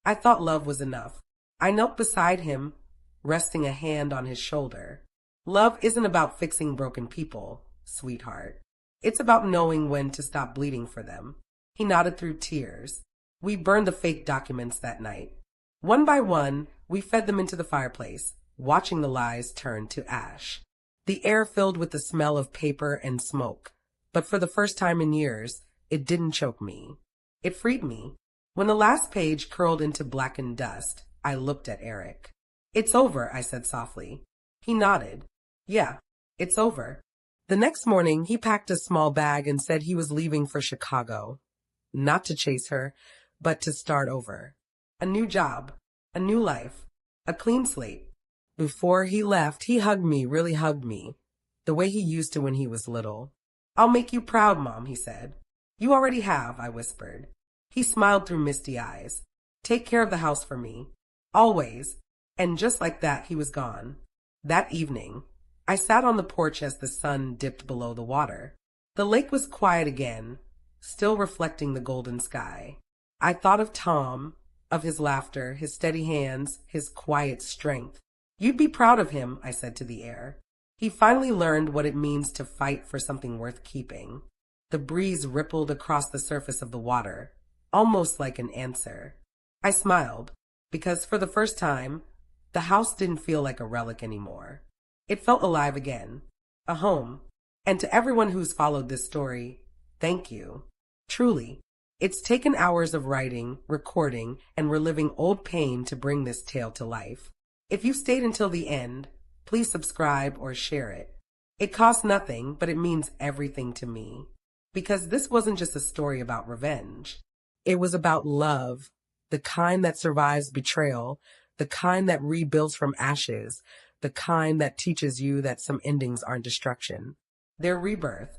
I thought love was enough." I knelt beside him, resting a hand on his shoulder. "Love isn't about fixing broken people, sweetheart. It's about knowing when to stop bleeding for them." He nodded through tears. We burned the fake documents that night. One by one, we fed them into the fireplace, watching the lies turn to ash. The air filled with the smell of paper and smoke. But for the first time in years, it didn't choke me. It freed me. When the last page curled into blackened dust, I looked at Eric. It's over, I said softly. He nodded. Yeah, it's over. The next morning, he packed a small bag and said he was leaving for Chicago. Not to chase her, but to start over. A new job, a new life, a clean slate. Before he left, he hugged me, really hugged me, the way he used to when he was little. I'll make you proud, Mom, he said. You already have, I whispered. He smiled through misty eyes. Take care of the house for me. Always. And just like that, he was gone. That evening, I sat on the porch as the sun dipped below the water. The lake was quiet again, still reflecting the golden sky. I thought of Tom, of his laughter, his steady hands, his quiet strength. You'd be proud of him, I said to the air. He finally learned what it means to fight for something worth keeping. The breeze rippled across the surface of the water, almost like an answer. I smiled, because for the first time, the house didn't feel like a relic anymore. It felt alive again, a home. And to everyone who's followed this story, thank you. Truly, it's taken hours of writing, recording, and reliving old pain to bring this tale to life. If you stayed until the end, please subscribe or share it. It costs nothing, but it means everything to me. Because this wasn't just a story about revenge. It was about love, the kind that survives betrayal, the kind that rebuilds from ashes, the kind that teaches you that some endings aren't destruction. They're rebirth.